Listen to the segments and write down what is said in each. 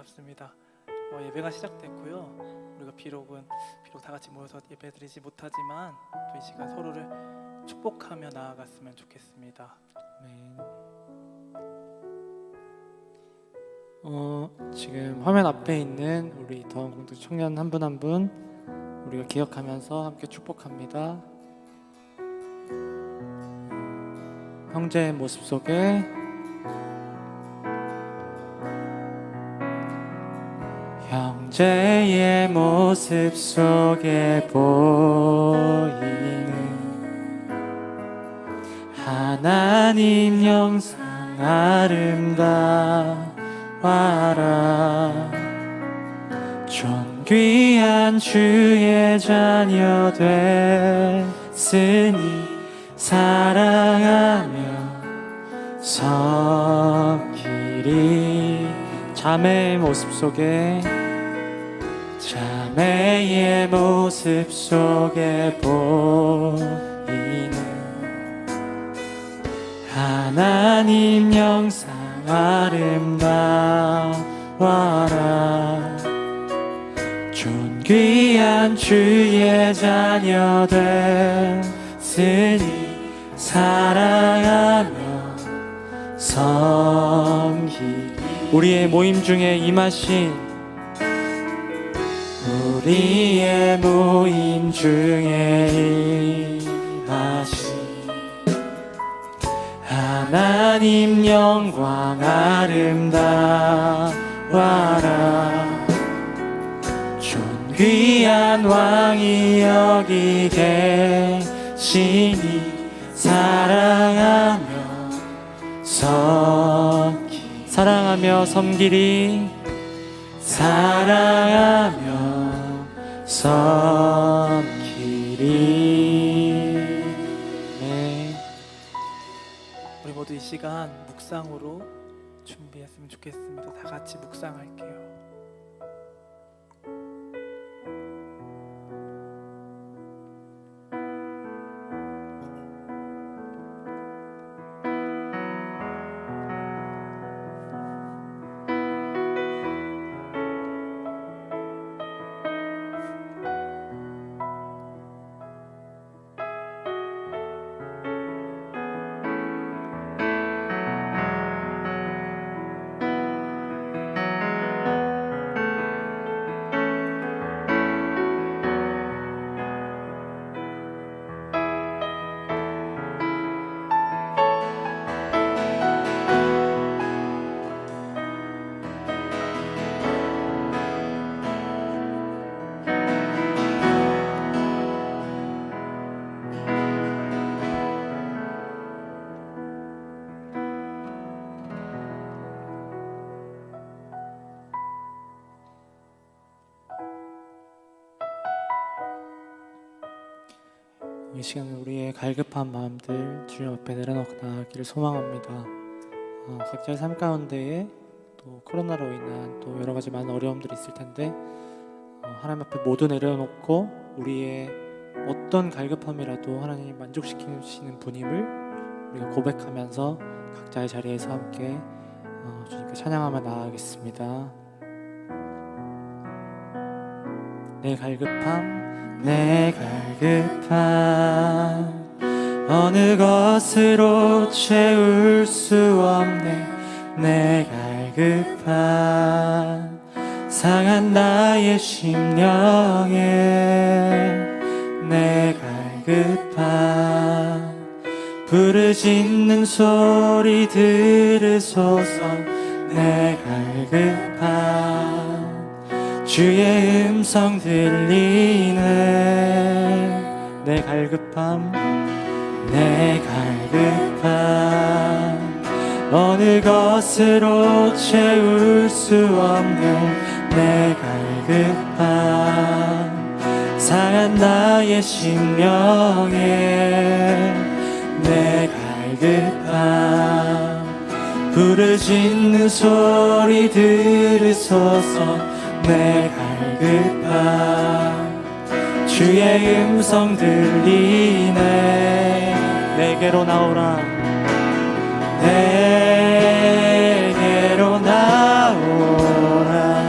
반갑습니다. 예배가 시작됐고요. 우리가 비록 다 같이 모여서 예배드리지 못하지만 또 이 시간 서로를 축복하며 나아갔으면 좋겠습니다. 지금 화면 앞에 있는 우리 더원 공동 청년 한 분 한 분 우리가 기억하면서 함께 축복합니다. 형제의 모습 속에 형제의 모습 속에 보이는 하나님 영상 아름다워라. 존귀한 주의 자녀 됐으니 사랑하며 섬기리. 자매의 모습 속에 자매의 모습 속에 보이는 하나님 영상 아름다워라. 존귀한 주의 자녀 됐으니 사랑하며 섬기. 우리의 모임 중에 임하신 우리의 모임 중에 임하신 하나님 영광 아름다워라. 존귀한 왕이 여기 계시니 사랑하며 섬기리. 사랑하며 섬기리. 네. 우리 모두 이 시간 묵상으로 준비했으면 좋겠습니다. 다 같이 묵상할게요. 이 시간에 우리의 갈급한 마음들 주님 앞에 내려놓고 나아가기를 소망합니다. 각자의 삶 가운데에 또 코로나로 인한 또 여러 가지 많은 어려움들이 있을 텐데 하나님 앞에 모두 내려놓고 우리의 어떤 갈급함이라도 하나님이 만족시키시는 분임을 우리가 고백하면서 각자의 자리에서 함께 주님께 찬양하며 나아가겠습니다. 내 갈급함 어느 것으로 채울 수 없네. 내 갈급함 상한 나의 심령에 내 갈급함 부르짖는 소리 들으소서. 내 갈급함 주의 음성 들리네. 내 갈급함 어느 것으로 채울 수 없네. 내 갈급함 상한 나의 심령에 내 갈급함 부르짖는 소리 들으소서. 내 갈급함 주의 음성 들리네. 내게로 나오라. 내게로 나오라.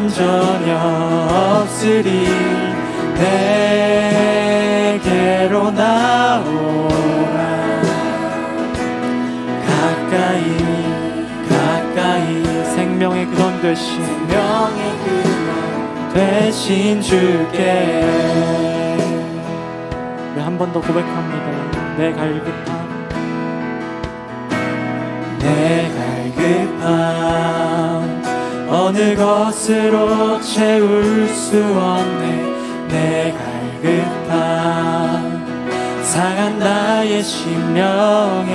목마름 전혀 없으리. 내게로 나오라. 가까이 가까이 생명의 근원 되신 주께. 우리 한 번 더 고백합니다. 내 갈급함 어느 것으로 채울 수 없네. 내 갈급함 상한 나의 심령에.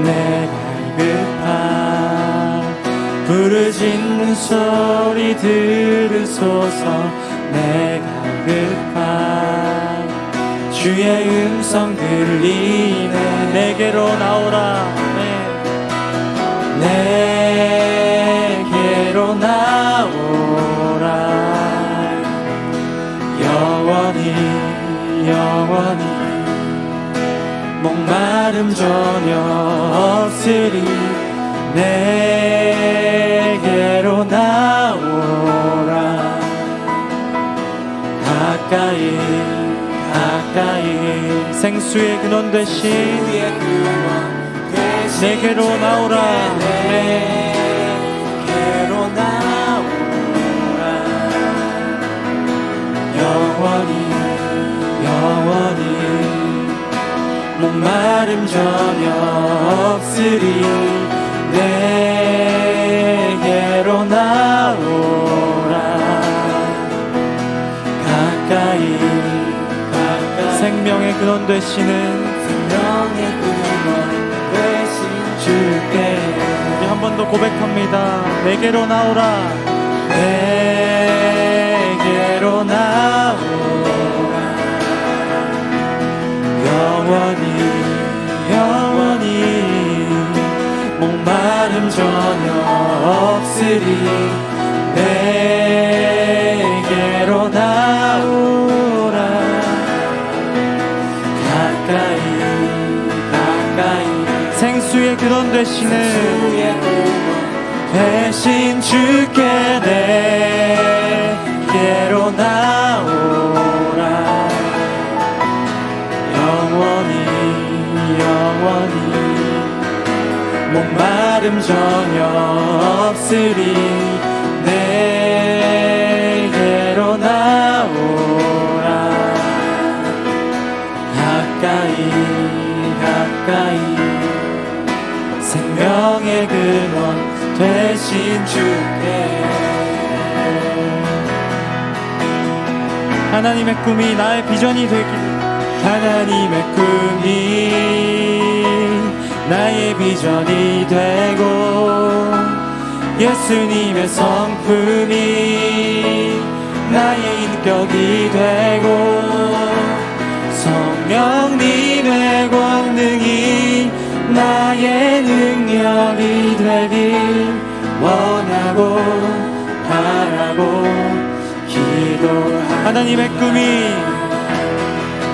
내 갈급함 부르짖는 소리 들으소서. 내 갈급함 주의 음성 들리네. 내게로 나오라. 내게로 나오라. 영원히 목마름 전혀 없으리. 내게로 나오라. 가까이 생수의 근원 되신 내게로 나오라. 내게로 나오라. 영원히 목마름 전혀 없으리. 내게로 나오라. 가까이 생명의 근원 되시는 주께. 우리 한 번 더 고백합니다. 내게로 나오라. 내게로 나오라. 영원히 목마름 전혀 없으리. 내게로 나오라. 가까이 생수의 근원 되시는 주께. 내게로 나오라. 영원히 목마름 전혀 없으리. 내게로 나오라. 가까이 생명의 근원 되신 주께. 하나님의 꿈이 나의 비전이 되길. 하나님의 꿈이 나의 비전이 되고 예수님의 성품이 나의 인격이 되고 성령님의 권능이 나의 능력이 되길 원하고 바라고 기도하는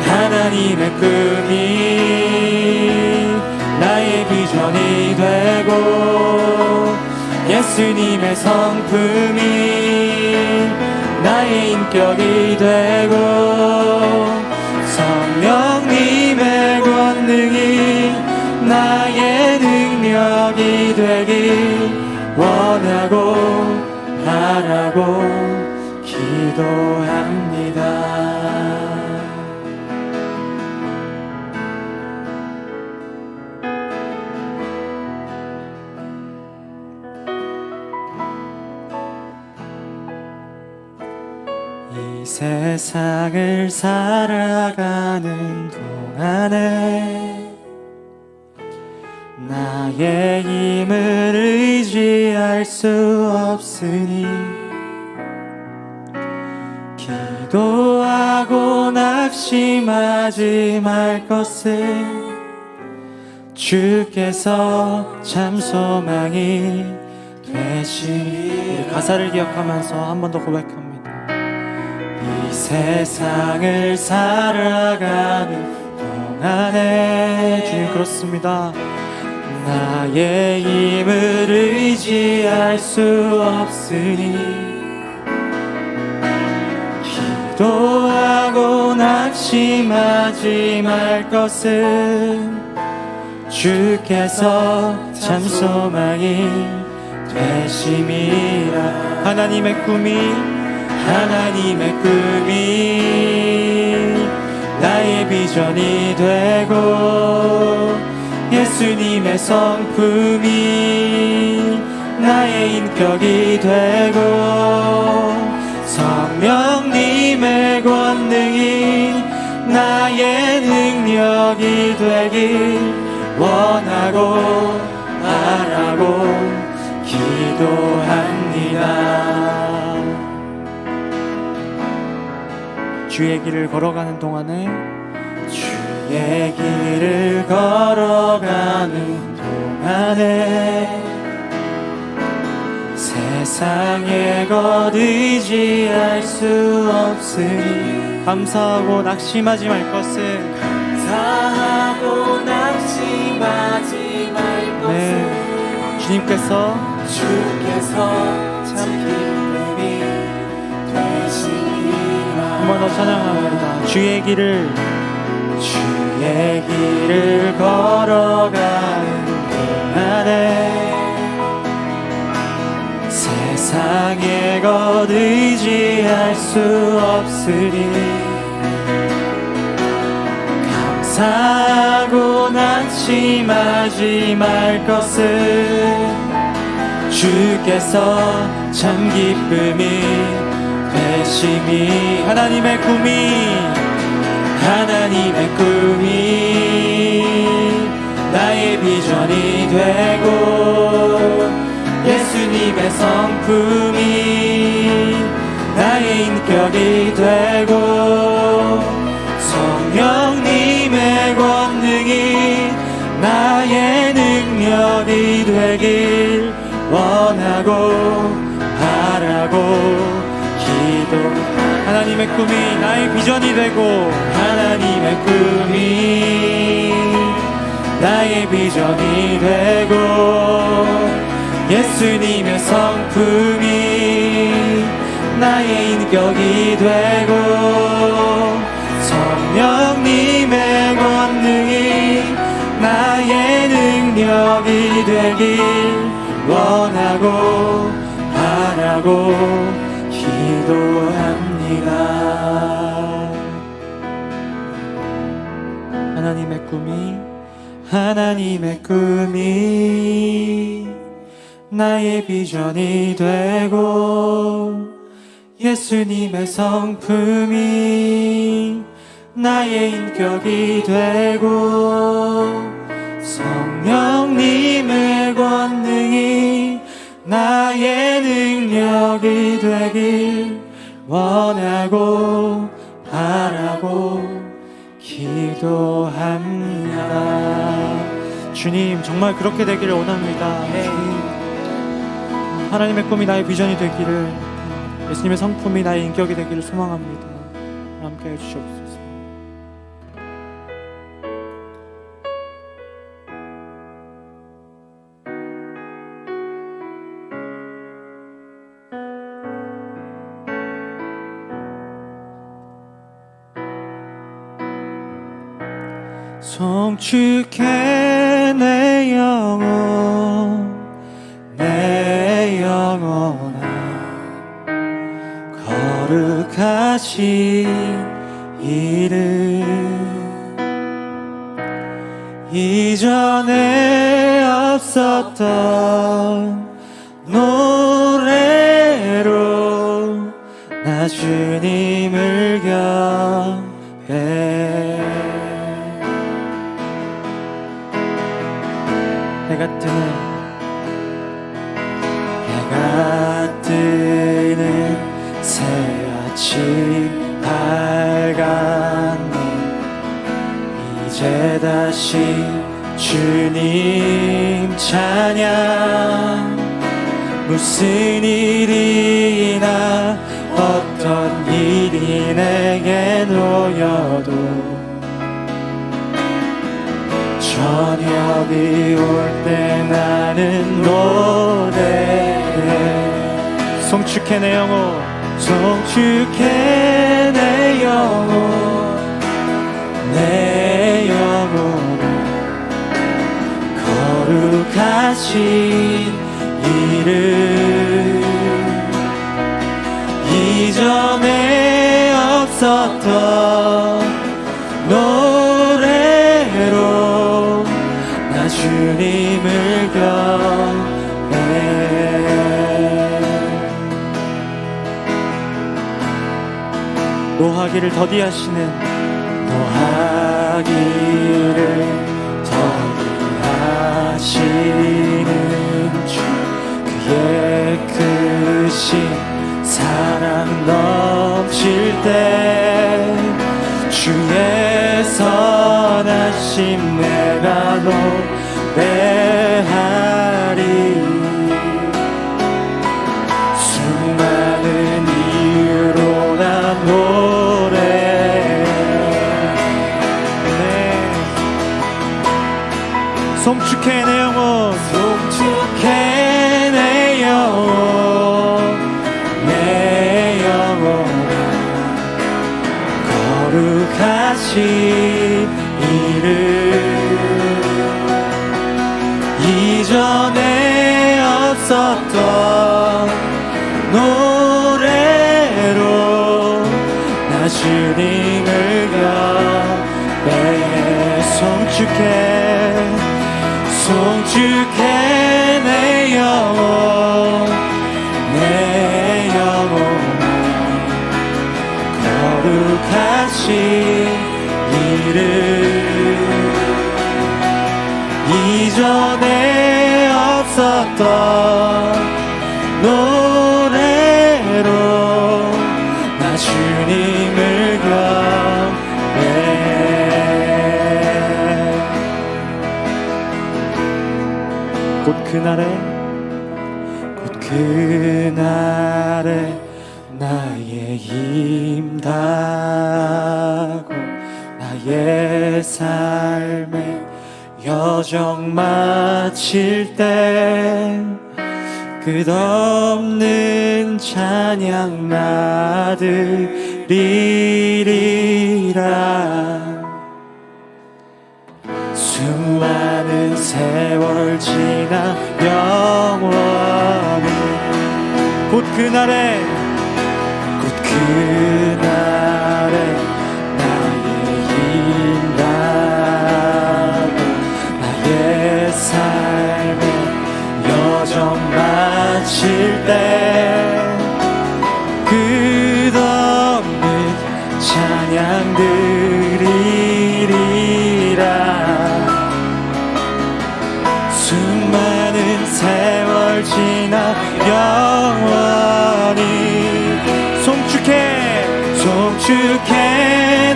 하나님의 꿈이 나의 비전이 되고 예수님의 성품이 나의 인격이 되고 성령님의 권능이 나의 능력이 되길 원하고 바라고 기도합니다. 이 세상을 살아가는 동안에 나의 힘을 의지할 수 없으니 기도하고 낙심하지 말 것을 주께서 참 소망이 되시니. 우리 가사를 기억하면서 한 번 더 고백합니다. 이 세상을 살아가는 동안에 주님 그렇습니다. 나의 힘을 의지할 수 없으니 기도하고 낙심하지 말 것은 주께서 참 소망이 되심이라. 하나님의 꿈이 나의 비전이 되고 예수님의 성품이 나의 인격이 되고 성령님의 권능이 나의 능력이 되길 원하고 바라고 기도합니다. 주의 길을 걸어가는 동안에 주의 길을 걸어가는 동안에 세상에 것 의지할 수 없으니 감사하고 낙심하지 말 것은 감사하고 낙심하지 말 것은 주님께서 참 기쁨이 되시리라. 한 번 더 찬양합니다. 주의 길을 걸어가는 동안에 세상에 것 의지할 수 없으니 감사하고 낙심하지 말 것은 주께서 참 기쁨이 되심이. 하나님의 꿈이 나의 비전이 되고 예수님의 성품이 나의 인격이 되고 성령님의 권능이 나의 능력이 되길 원하고 바라고 기도. 하나님의 꿈이 나의 비전이 되고 하나님의 꿈이 나의 비전이 되고 예수님의 성품이 나의 인격이 되고 성령님의 권능이 나의 능력이 되길 원하고 바라고 기도합니다. 하나님의 꿈이 나의 비전이 되고 예수님의 성품이 나의 인격이 되고 성령님의 권능이 나의 능력이 되길 원하고 바라고 기도합니다. 주님, 정말 그렇게 되기를 원합니다. 하나님의 꿈이 나의 비전이 되기를, 예수님의 성품이 나의 인격이 되기를 소망합니다. 함께 해주시옵소서. 송축해 내 영혼아 거룩하신 이름 이전에 없었던 노래로 나 주님을 경배 해가 뜨는 새 아침 밝았네. 이제 다시 주님 찬양. 무슨 일이나 어떤 일이 내게 놓여도 저녁이 올 때 나는 노래해 송축해 내 영혼 송축해 내 영혼 내 영혼 거룩하신 이름 이전에 없었던 노래로 나 주님을 경배해 노하기를 더디하시는 노하기를 더디하시는 주 그의 크신 사랑 넘칠 때 주의 선하심 내가 노래하리 수많은 이유로 나 노래해 송축해 내 영혼 송축해 내 영혼 내 영혼 거룩하신 이름 이전에 없었던 노래로 나 주님을 경배해 송축해 내 영혼 내 영혼 거룩하신 이름 이전에 없었던 노래로 나 주님을 경배해 곧 그날에 나의 힘 다하고 나의 삶의 여정 마칠 때 끝없는 찬양 나드리리라 수많은 세월 지나 영원히 곧 그날에 나의 힘 다하고 나의 삶의 여정 마칠 때 끝없는 찬양 드리리라 수많은 세월 지나 영원히 송축해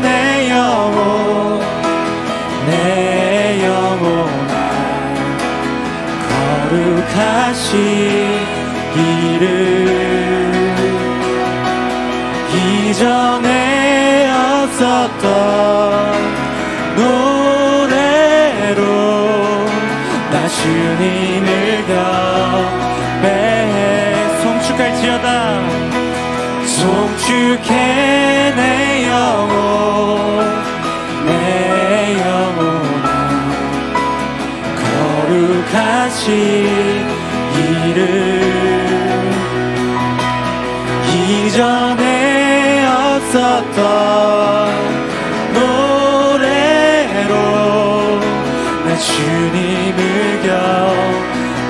내 영혼 내 영혼아 거룩하신 이름 이전에 없었던 노래로 나 주님을 경배해 송축할지어다 송축해 내 영혼 내 영혼아 거룩하신 이름 이전에 없었던 노래로 나 주님을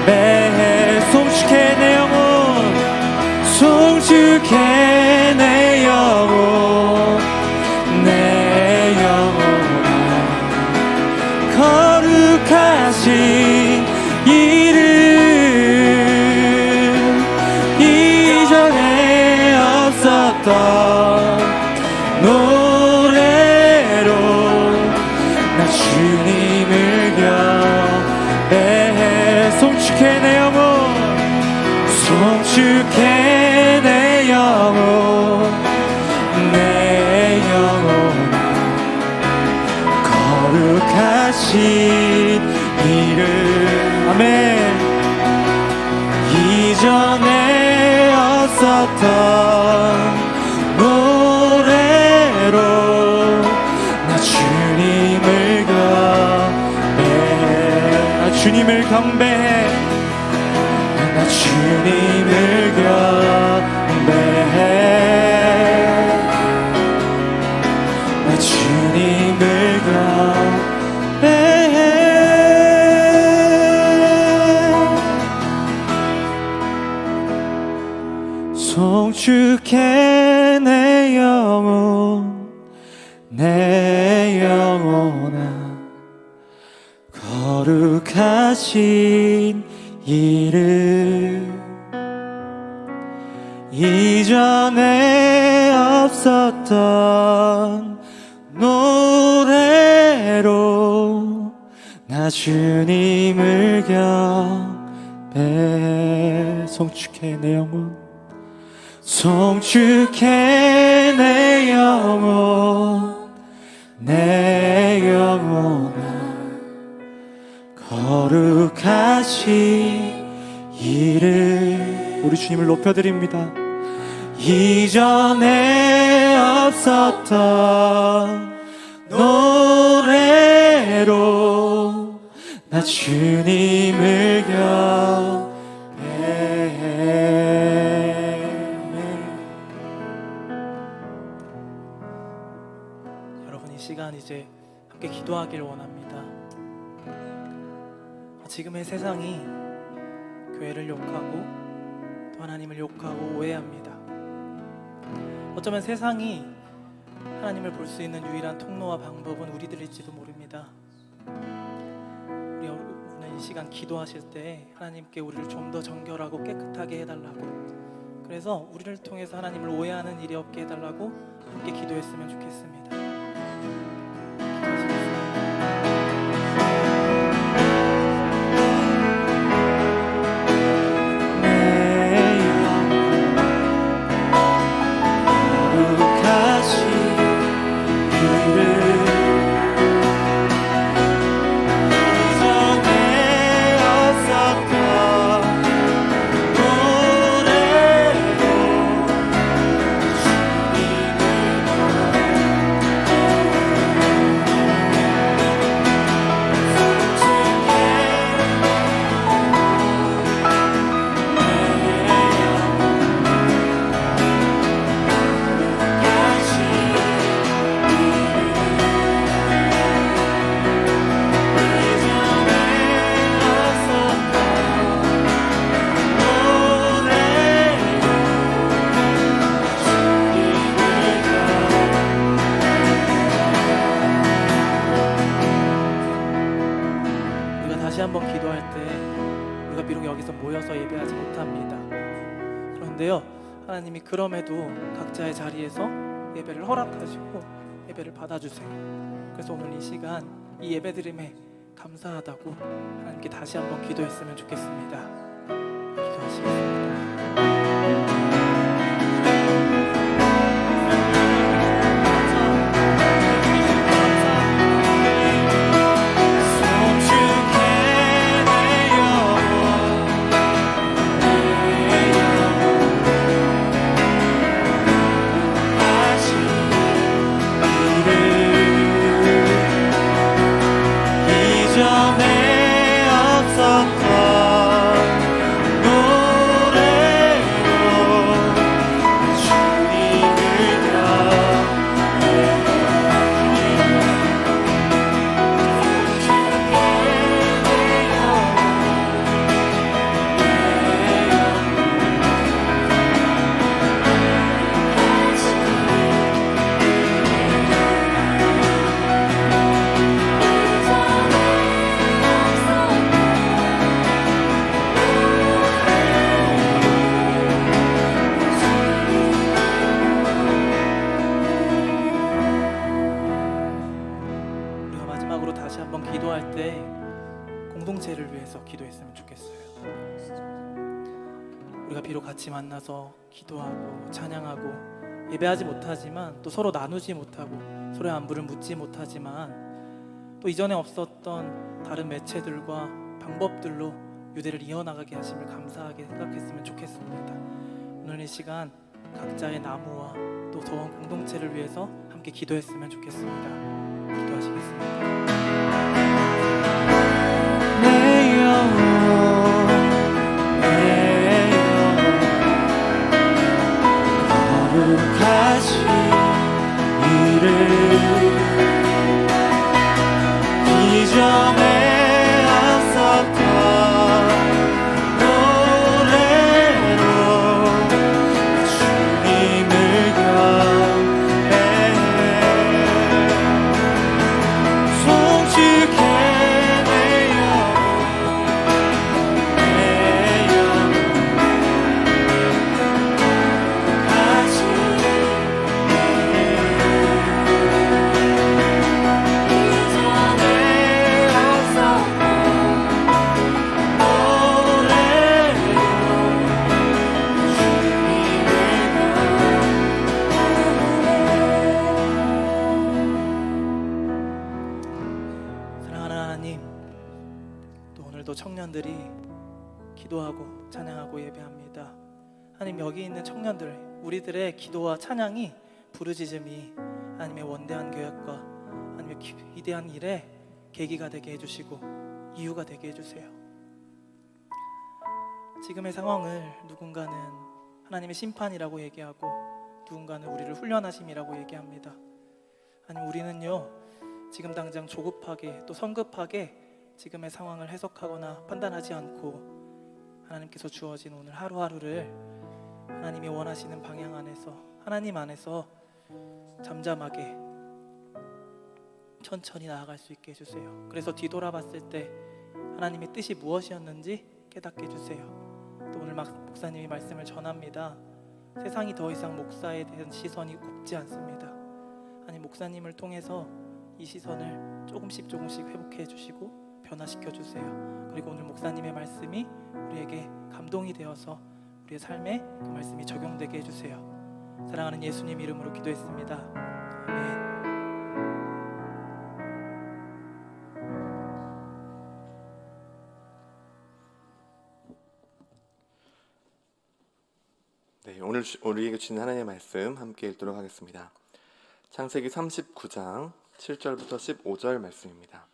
경배해 송축해 내 영혼 송축해 내 영혼 내 영혼아 거룩하신 이름 이전에 없었던 노래로 나 주님을 경배해 송축해 내 영혼 송축해 내 영혼 내 영혼아 거룩 거룩하신 이름. 아멘. 이전에 없었던 노래로 나 주님을 경배해. 주님을 경배해. 나 주님을 경배해. 나 주님을 경배해. 송축해 내 영혼 내 영혼아 거룩하신 이름. 이전에 없었던 노래로 나 주님을 경배해. 송축해 내 영혼 송축해 내 영혼 내 영혼아 거룩하신 이름. 우리 주님을 높여드립니다. 이전에 없었던 노래로 나 주님을 경배해. 여러분, 이 시간 이제 함께 기도하길 원합니다. 지금의 세상이 교회를 욕하고 또 하나님을 욕하고 오해합니다. 어쩌면 세상이 하나님을 볼 수 있는 유일한 통로와 방법은 우리들일지도 모릅니다. 우리 오늘 이 시간 기도하실 때 하나님께 우리를 좀 더 정결하고 깨끗하게 해달라고, 그래서 우리를 통해서 하나님을 오해하는 일이 없게 해달라고 함께 기도했으면 좋겠습니다. 기도하시겠습니다. 한번 기도할 때 우리가 비록 여기서 모여서 예배하지 못합니다. 그런데요, 하나님이 그럼에도 각자의 자리에서 예배를 허락하시고 예배를 받아주세요. 그래서 오늘 이 시간 이 예배드림에 감사하다고 하나님께 다시 한번 기도했으면 좋겠습니다. 기도하시겠습니다. 기도할 때 공동체를 위해서 기도했으면 좋겠어요. 우리가 비록 같이 만나서 기도하고 찬양하고 예배하지 못하지만 또 서로 나누지 못하고 서로의 안부를 묻지 못하지만 또 이전에 없었던 다른 매체들과 방법들로 유대를 이어나가게 하심을 감사하게 생각했으면 좋겠습니다. 오늘 이 시간 각자의 나무와 또 더운 공동체를 위해서 함께 기도했으면 좋겠습니다. 기도하시겠습니다. 내 영혼 거룩하신 이름 이전에 없었던 노래로 주님을 경배해 송축해 내 영혼 가시 사랑하는 하나님, 또 오늘도 청년들이 기도하고 찬양하고 예배합니다. 하나님, 여기 있는 청년들, 우리들의 기도와 찬양이, 부르짖음이 하나님의 원대한 계획과 하나님의 위대한 일에 계기가 되게 해주시고 이유가 되게 해주세요. 지금의 상황을 누군가는 하나님의 심판이라고 얘기하고 누군가는 우리를 훈련하심이라고 얘기합니다. 아니, 우리는요 지금 당장 조급하게 또 성급하게 지금의 상황을 해석하거나 판단하지 않고 하나님께서 주어진 오늘 하루하루를 하나님이 원하시는 방향 안에서, 하나님 안에서 잠잠하게 천천히 나아갈 수 있게 해주세요. 그래서 뒤돌아봤을 때 하나님의 뜻이 무엇이었는지 깨닫게 해주세요. 또 오늘 목사님이 말씀을 전합니다. 세상이 더 이상 목사에 대한 시선이 곱지 않습니다. 하나님, 목사님을 통해서 이 시선을 조금씩 회복해 주시고 변화시켜 주세요. 그리고 오늘 목사님의 말씀이 우리에게 감동이 되어서 우리의 삶에 그 말씀이 적용되게 해주세요. 사랑하는 예수님 이름으로 기도했습니다. 아멘. 네, 오늘 우리에게 주신 하나님의 말씀 함께 읽도록 하겠습니다. 창세기 39장 7절부터 15절 말씀입니다.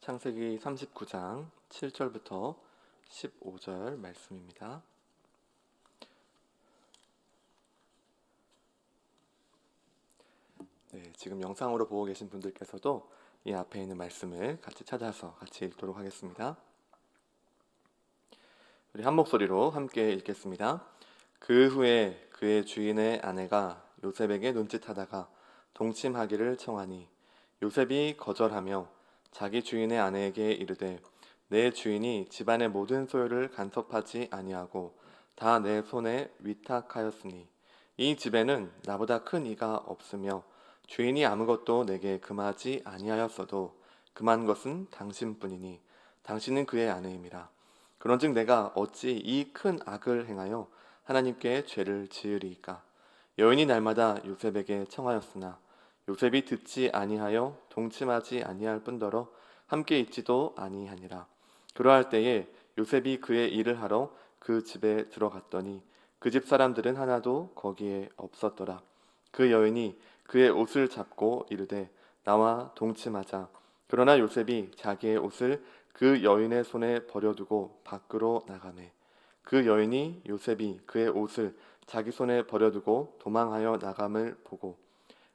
창세기 39장 7절부터 15절 말씀입니다. 네, 지금 영상으로 보고 계신 분들께서도 이 앞에 있는 말씀을 같이 찾아서 같이 읽도록 하겠습니다. 우리 한 목소리로 함께 읽겠습니다. 그 후에 그의 주인의 아내가 요셉에게 눈짓하다가 동침하기를 청하니 요셉이 거절하며 자기 주인의 아내에게 이르되 내 주인이 집안의 모든 소유를 간섭하지 아니하고 다 내 손에 위탁하였으니 이 집에는 나보다 큰 이가 없으며 주인이 아무것도 내게 금하지 아니하였어도 금한 것은 당신뿐이니 당신은 그의 아내임이라. 그런즉 내가 어찌 이 큰 악을 행하여 하나님께 죄를 지으리이까. 여인이 날마다 요셉에게 청하였으나 요셉이 듣지 아니하여 동침하지 아니할 뿐더러 함께 있지도 아니하니라. 그러할 때에 요셉이 그의 일을 하러 그 집에 들어갔더니 그 집 사람들은 하나도 거기에 없었더라. 그 여인이 그의 옷을 잡고 이르되 나와 동침하자. 그러나 요셉이 자기의 옷을 그 여인의 손에 버려두고 밖으로 나가매 그 여인이 요셉이 그의 옷을 자기 손에 버려두고 도망하여 나감을 보고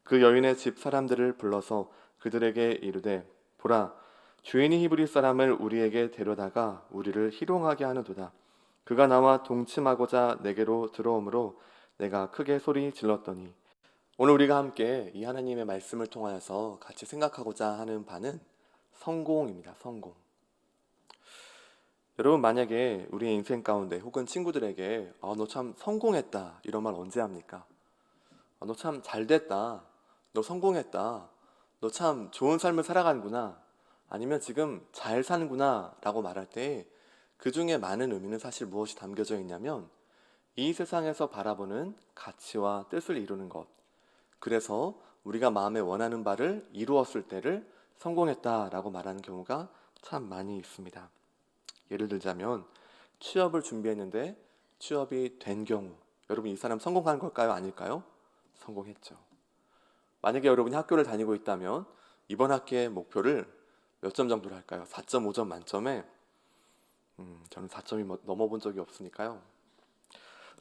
그 여인의 집 사람들을 불러서 그들에게 이르되 보라, 주인이 히브리 사람을 우리에게 데려다가 우리를 희롱하게 하는도다. 그가 나와 동침하고자 내게로 들어오므로 내가 크게 소리 질렀더니. 오늘 우리가 함께 이 하나님의 말씀을 통하여서 같이 생각하고자 하는 바는 성공입니다. 성공. 여러분, 만약에 우리의 인생 가운데 혹은 친구들에게 너 참 성공했다 이런 말 언제 합니까? 너 참 잘됐다, 너 성공했다, 너 참 좋은 삶을 살아가는구나, 아니면 지금 잘 사는구나 라고 말할 때 그 중에 많은 의미는 사실 무엇이 담겨져 있냐면 이 세상에서 바라보는 가치와 뜻을 이루는 것, 그래서 우리가 마음에 원하는 바를 이루었을 때를 성공했다라고 말하는 경우가 참 많이 있습니다. 예를 들자면 취업을 준비했는데 취업이 된 경우, 여러분 이 사람 성공한 걸까요? 아닐까요? 성공했죠. 만약에 여러분이 학교를 다니고 있다면 이번 학기의 목표를 몇 점 정도로 할까요? 4.5점 만점에 저는 4점이 넘어본 적이 없으니까요.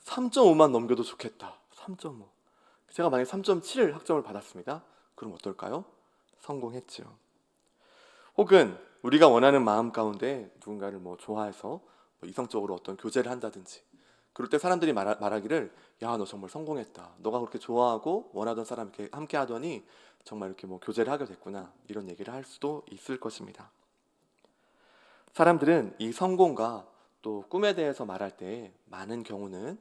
3.5만 넘겨도 좋겠다. 3.5. 제가 만약에 3.7 학점을 받았습니다. 그럼 어떨까요? 성공했죠. 혹은 우리가 원하는 마음 가운데 누군가를 좋아해서 이성적으로 어떤 교제를 한다든지, 그럴 때 사람들이 말하기를 야, 너 정말 성공했다. 너가 그렇게 좋아하고 원하던 사람 이렇게 함께 하더니 정말 이렇게 교제를 하게 됐구나. 이런 얘기를 할 수도 있을 것입니다. 사람들은 이 성공과 또 꿈에 대해서 말할 때 많은 경우는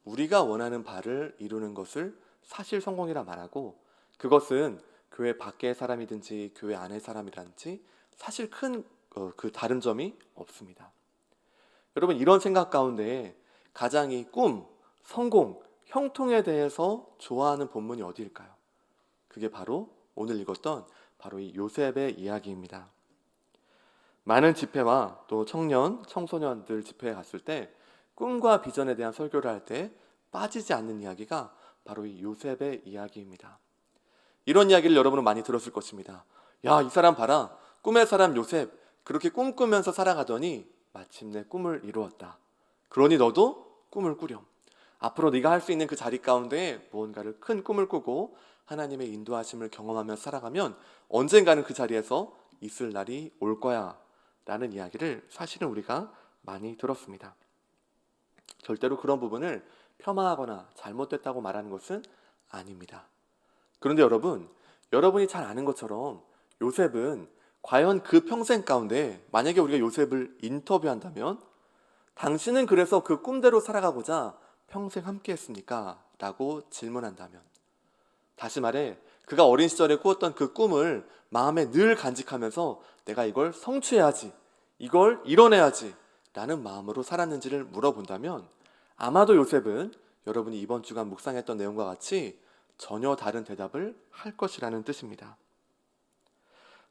우리가 원하는 바를 이루는 것을 사실 성공이라 말하고, 그것은 교회 밖의 사람이든지 교회 안의 사람이든지 사실 큰 그 다른 점이 없습니다. 여러분, 이런 생각 가운데 가장 이 꿈, 성공, 형통에 대해서 좋아하는 본문이 어디일까요? 그게 바로 오늘 읽었던 바로 이 요셉의 이야기입니다. 많은 집회와 또 청년, 청소년들 집회에 갔을 때 꿈과 비전에 대한 설교를 할 때 빠지지 않는 이야기가 바로 이 요셉의 이야기입니다. 이런 이야기를 여러분은 많이 들었을 것입니다. 야, 이 사람 봐라. 꿈의 사람 요셉. 그렇게 꿈꾸면서 살아가더니 마침내 꿈을 이루었다. 그러니 너도 꿈을 꾸렴. 앞으로 네가 할 수 있는 그 자리 가운데 무언가를 큰 꿈을 꾸고 하나님의 인도하심을 경험하며 살아가면 언젠가는 그 자리에서 있을 날이 올 거야 라는 이야기를 사실은 우리가 많이 들었습니다. 절대로 그런 부분을 폄하하거나 잘못됐다고 말하는 것은 아닙니다. 그런데 여러분이 잘 아는 것처럼 요셉은 과연 그 평생 가운데 만약에 우리가 요셉을 인터뷰한다면 당신은 그래서 그 꿈대로 살아가고자 평생 함께 했습니까? 라고 질문한다면, 다시 말해 그가 어린 시절에 꾸었던 그 꿈을 마음에 늘 간직하면서 내가 이걸 성취해야지, 이걸 이뤄내야지 라는 마음으로 살았는지를 물어본다면 아마도 요셉은 여러분이 이번 주간 묵상했던 내용과 같이 전혀 다른 대답을 할 것이라는 뜻입니다.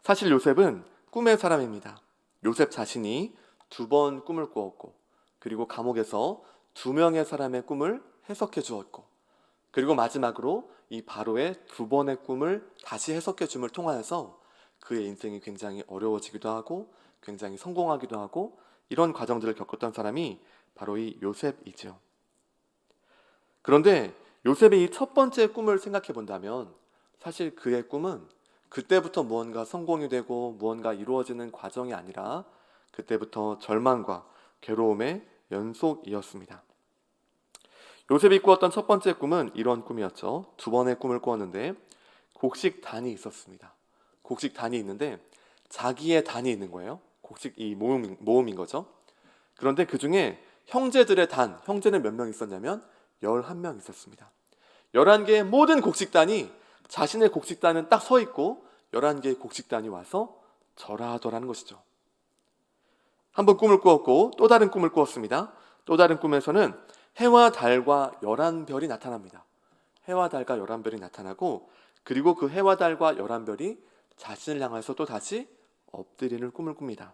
사실 요셉은 꿈의 사람입니다. 요셉 자신이 2번 꿈을 꾸었고, 그리고 감옥에서 2명의 사람의 꿈을 해석해 주었고, 그리고 마지막으로 이 바로의 2번의 꿈을 다시 해석해 줌을 통하여서 그의 인생이 굉장히 어려워지기도 하고 굉장히 성공하기도 하고, 이런 과정들을 겪었던 사람이 바로 이 요셉이죠. 그런데 요셉의 이 첫 번째 꿈을 생각해 본다면 사실 그의 꿈은 그때부터 무언가 성공이 되고 무언가 이루어지는 과정이 아니라 그때부터 절망과 괴로움의 연속이었습니다. 요셉이 꾸었던 첫 번째 꿈은 이런 꿈이었죠. 2번의 꿈을 꾸었는데 곡식단이 있었습니다. 곡식단이 있는데 자기의 단이 있는 거예요. 곡식 이 모음인 거죠. 그런데 그 중에 형제들의 단, 형제는 몇 명 있었냐면 11명 있었습니다. 11개의 모든 곡식단이 자신의 곡식단은 딱 서 있고 11개의 곡식단이 와서 절하더라는 것이죠. 한 번 꿈을 꾸었고 또 다른 꿈을 꾸었습니다. 또 다른 꿈에서는 해와 달과 11별이 나타납니다. 해와 달과 11별이 나타나고, 그리고 그 해와 달과 11별이 자신을 향해서 또 다시 엎드리는 꿈을 꿉니다.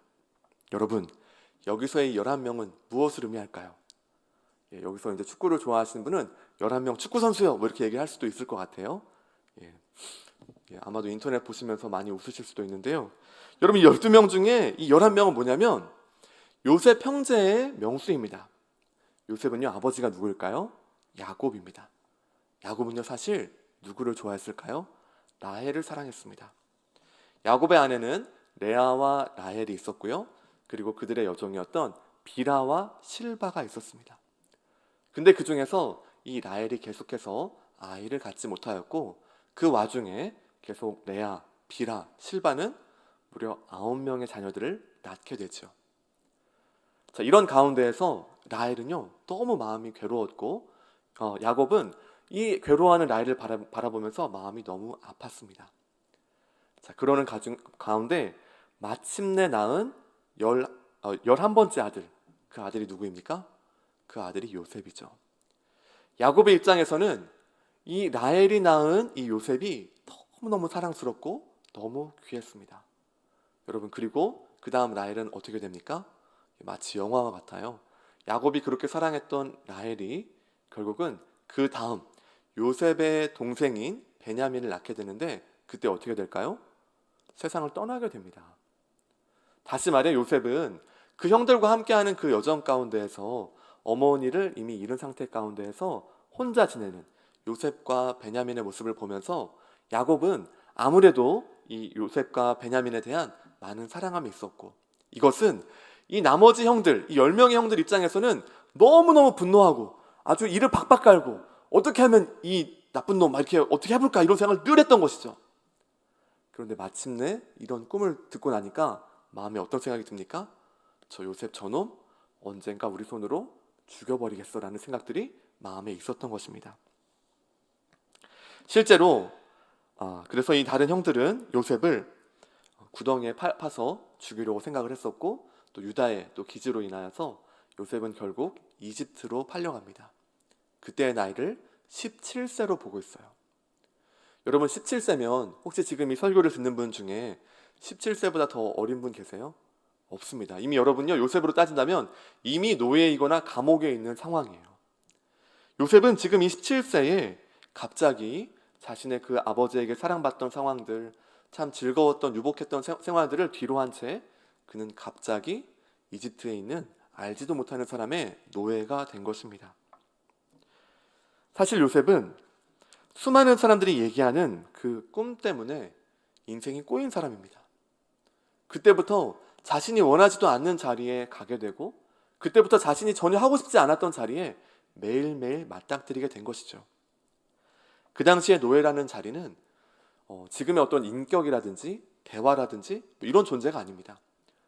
여러분, 여기서의 11명은 무엇을 의미할까요? 여기서 이제 축구를 좋아하시는 분은 11명 축구 선수요 이렇게 얘기할 수도 있을 것 같아요. 아마도 인터넷 보시면서 많이 웃으실 수도 있는데요. 여러분, 이 12명 중에 이 11명은 뭐냐면 요셉 형제의 명수입니다. 요셉은요, 아버지가 누구일까요? 야곱입니다. 야곱은요, 사실 누구를 좋아했을까요? 라헬을 사랑했습니다. 야곱의 아내는 레아와 라헬이 있었고요. 그리고 그들의 여종이었던 비라와 실바가 있었습니다. 근데 그 중에서 이 라헬이 계속해서 아이를 갖지 못하였고, 그 와중에 계속 레아, 비라, 실바는 무려 9명의 자녀들을 낳게 되죠. 자, 이런 가운데에서 라헬은요, 너무 마음이 괴로웠고, 야곱은 이 괴로워하는 라헬을 바라보면서 마음이 너무 아팠습니다. 자, 그러는 가운데 마침내 낳은 11번째 아들, 그 아들이 누구입니까? 그 아들이 요셉이죠. 야곱의 입장에서는 이 라헬이 낳은 이 요셉이 너무너무 사랑스럽고 너무 귀했습니다. 여러분, 그리고 그 다음 라헬은 어떻게 됩니까? 마치 영화와 같아요. 야곱이 그렇게 사랑했던 라헬이 결국은 그 다음 요셉의 동생인 베냐민을 낳게 되는데, 그때 어떻게 될까요? 세상을 떠나게 됩니다. 다시 말해, 요셉은 그 형들과 함께하는 그 여정 가운데에서 어머니를 이미 잃은 상태 가운데에서 혼자 지내는 요셉과 베냐민의 모습을 보면서 야곱은 아무래도 이 요셉과 베냐민에 대한 많은 사랑함이 있었고, 이것은 이 나머지 형들, 이 10명의 형들 입장에서는 너무너무 분노하고 아주 이를 박박 깔고 어떻게 하면 이 나쁜 놈 이렇게 어떻게 해볼까, 이런 생각을 늘 했던 것이죠. 그런데 마침내 이런 꿈을 듣고 나니까 마음에 어떤 생각이 듭니까? 저 요셉 저놈 언젠가 우리 손으로 죽여버리겠어라는 생각들이 마음에 있었던 것입니다. 실제로 그래서 이 다른 형들은 요셉을 구덩이에 파서 죽이려고 생각을 했었고, 또 유다의 또 기지로 인하여서 요셉은 결국 이집트로 팔려갑니다. 그때의 나이를 17세로 보고 있어요. 여러분, 17세면 혹시 지금 이 설교를 듣는 분 중에 17세보다 더 어린 분 계세요? 없습니다. 이미 여러분요, 요셉으로 따진다면 이미 노예이거나 감옥에 있는 상황이에요. 요셉은 지금 이 17세에 갑자기 자신의 그 아버지에게 사랑받던 상황들, 참 즐거웠던 유복했던 생활들을 뒤로한 채 그는 갑자기 이집트에 있는 알지도 못하는 사람의 노예가 된 것입니다. 사실 요셉은 수많은 사람들이 얘기하는 그 꿈 때문에 인생이 꼬인 사람입니다. 그때부터 자신이 원하지도 않는 자리에 가게 되고, 그때부터 자신이 전혀 하고 싶지 않았던 자리에 매일매일 맞닥뜨리게 된 것이죠. 그 당시에 노예라는 자리는 지금의 어떤 인격이라든지 대화라든지 이런 존재가 아닙니다.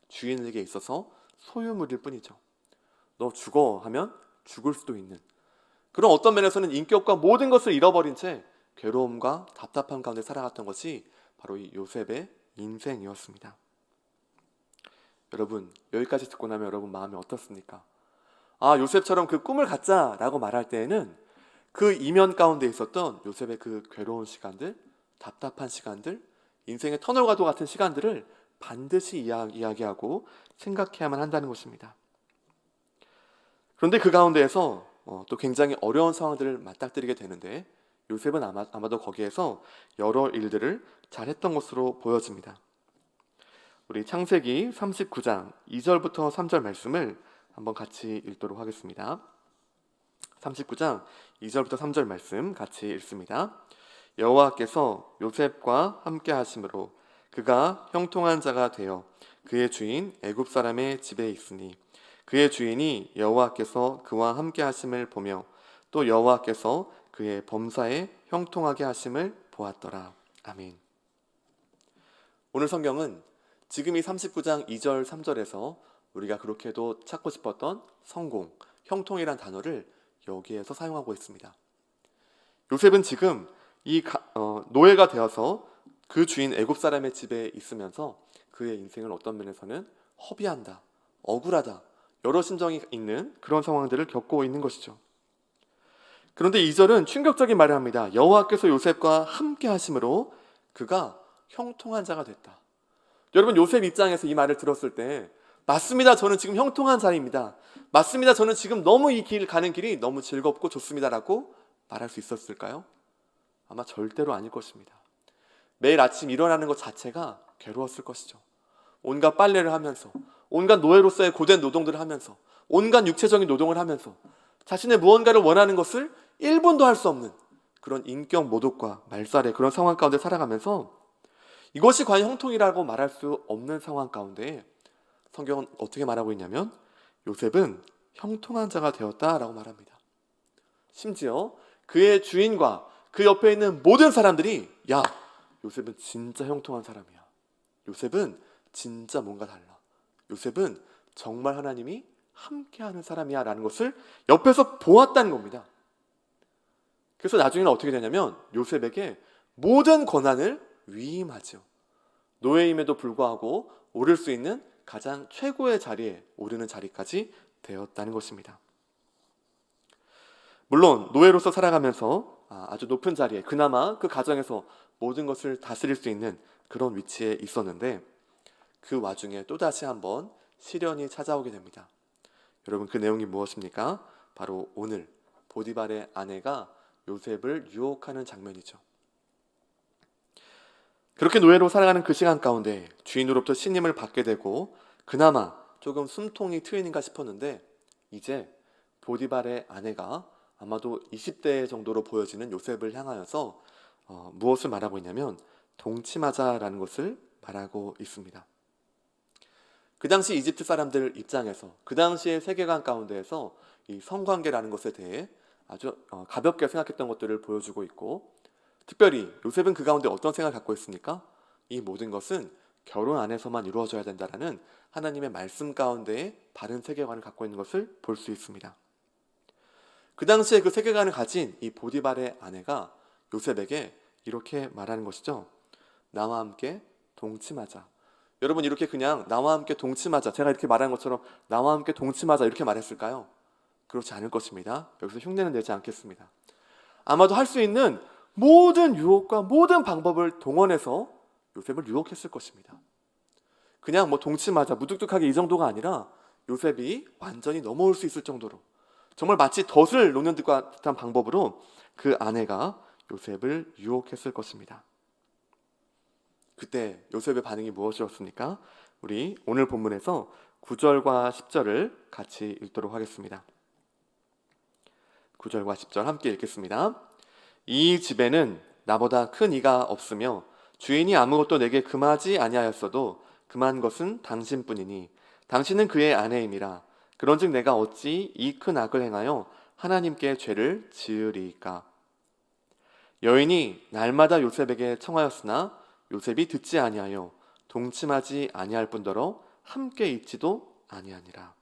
주인에게 있어서 소유물일 뿐이죠. 너 죽어 하면 죽을 수도 있는, 그런 어떤 면에서는 인격과 모든 것을 잃어버린 채 괴로움과 답답함 가운데 살아갔던 것이 바로 이 요셉의 인생이었습니다. 여러분, 여기까지 듣고 나면 여러분 마음이 어떻습니까? 요셉처럼 그 꿈을 갖자라고 말할 때에는 그 이면 가운데 있었던 요셉의 그 괴로운 시간들, 답답한 시간들, 인생의 터널과도 같은 시간들을 반드시 이야기하고 생각해야만 한다는 것입니다. 그런데 그 가운데에서 또 굉장히 어려운 상황들을 맞닥뜨리게 되는데, 요셉은 아마도 거기에서 여러 일들을 잘했던 것으로 보여집니다. 우리 창세기 39장 2절부터 3절 말씀을 한번 같이 읽도록 하겠습니다. 39장 2절부터 3절 말씀 같이 읽습니다. 여호와께서 요셉과 함께 하심으로 그가 형통한 자가 되어 그의 주인 애굽 사람의 집에 있으니, 그의 주인이 여호와께서 그와 함께 하심을 보며 또 여호와께서 그의 범사에 형통하게 하심을 보았더라. 아멘. 오늘 성경은 지금 이 39장 2절 3절에서 우리가 그렇게도 찾고 싶었던 성공, 형통이란 단어를 여기에서 사용하고 있습니다. 요셉은 지금 노예가 되어서 그 주인 애굽 사람의 집에 있으면서 그의 인생을 어떤 면에서는 허비한다, 억울하다, 여러 심정이 있는 그런 상황들을 겪고 있는 것이죠. 그런데 2절은 충격적인 말을 합니다. 여호와께서 요셉과 함께 하심으로 그가 형통한 자가 됐다. 여러분, 요셉 입장에서 이 말을 들었을 때 맞습니다, 저는 지금 형통한 자입니다, 맞습니다, 저는 지금 너무 이 길 가는 길이 너무 즐겁고 좋습니다라고 말할 수 있었을까요? 아마 절대로 아닐 것입니다. 매일 아침 일어나는 것 자체가 괴로웠을 것이죠. 온갖 빨래를 하면서, 온갖 노예로서의 고된 노동들을 하면서, 온갖 육체적인 노동을 하면서 자신의 무언가를 원하는 것을 1분도 할 수 없는 그런 인격 모독과 말살의 그런 상황 가운데 살아가면서 이것이 과연 형통이라고 말할 수 없는 상황 가운데 성경은 어떻게 말하고 있냐면 요셉은 형통한 자가 되었다라고 말합니다. 심지어 그의 주인과 그 옆에 있는 모든 사람들이 야, 요셉은 진짜 형통한 사람이야, 요셉은 진짜 뭔가 달라, 요셉은 정말 하나님이 함께하는 사람이야 라는 것을 옆에서 보았다는 겁니다. 그래서 나중에는 어떻게 되냐면 요셉에게 모든 권한을 위임하죠. 노예임에도 불구하고 오를 수 있는 가장 최고의 자리에 오르는 자리까지 되었다는 것입니다. 물론 노예로서 살아가면서 아주 높은 자리에, 그나마 그 가정에서 모든 것을 다스릴 수 있는 그런 위치에 있었는데, 그 와중에 또다시 한번 시련이 찾아오게 됩니다. 여러분, 그 내용이 무엇입니까? 바로 오늘 보디발의 아내가 요셉을 유혹하는 장면이죠. 그렇게 노예로 살아가는 그 시간 가운데 주인으로부터 신임을 받게 되고 그나마 조금 숨통이 트이는가 싶었는데, 이제 보디발의 아내가 아마도 20대 정도로 보여지는 요셉을 향하여서 무엇을 말하고 있냐면 동침하자라는 것을 말하고 있습니다. 그 당시 이집트 사람들 입장에서, 그 당시의 세계관 가운데에서 이 성관계라는 것에 대해 아주 가볍게 생각했던 것들을 보여주고 있고, 특별히 요셉은 그 가운데 어떤 생각을 갖고 있습니까? 이 모든 것은 결혼 안에서만 이루어져야 된다라는 하나님의 말씀 가운데에 바른 세계관을 갖고 있는 것을 볼 수 있습니다. 그 당시에 그 세계관을 가진 이 보디발의 아내가 요셉에게 이렇게 말하는 것이죠. 나와 함께 동침하자. 여러분, 이렇게 그냥 나와 함께 동침하자, 제가 이렇게 말하는 것처럼 나와 함께 동침하자 이렇게 말했을까요? 그렇지 않을 것입니다. 여기서 흉내는 내지 않겠습니다. 아마도 할 수 있는 모든 유혹과 모든 방법을 동원해서 요셉을 유혹했을 것입니다. 그냥 동침하자, 무뚝뚝하게 이 정도가 아니라 요셉이 완전히 넘어올 수 있을 정도로, 정말 마치 덫을 놓는 듯한 방법으로 그 아내가 요셉을 유혹했을 것입니다. 그때 요셉의 반응이 무엇이었습니까? 우리 오늘 본문에서 9절과 10절을 같이 읽도록 하겠습니다. 9절과 10절 함께 읽겠습니다. 이 집에는 나보다 큰 이가 없으며 주인이 아무것도 내게 금하지 아니하였어도 금한 것은 당신뿐이니 당신은 그의 아내임이라. 그런즉 내가 어찌 이 큰 악을 행하여 하나님께 죄를 지으리이까. 여인이 날마다 요셉에게 청하였으나 요셉이 듣지 아니하여 동침하지 아니할 뿐더러 함께 있지도 아니하니라.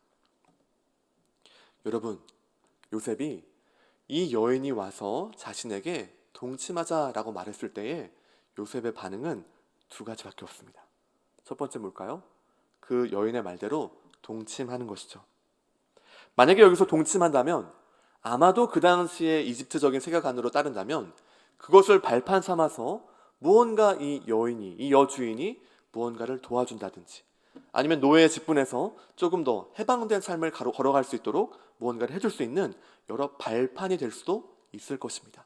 여러분, 요셉이 이 여인이 와서 자신에게 동침하자라고 말했을 때에 요셉의 반응은 두 가지밖에 없습니다. 첫 번째 뭘까요? 그 여인의 말대로 동침하는 것이죠. 만약에 여기서 동침한다면 아마도 그 당시의 이집트적인 세계관으로 따른다면 그것을 발판 삼아서 무언가 이 여인이, 이 여주인이 무언가를 도와준다든지, 아니면 노예의 직분에서 조금 더 해방된 삶을 걸어갈 수 있도록 무언가를 해줄 수 있는 여러 발판이 될 수도 있을 것입니다.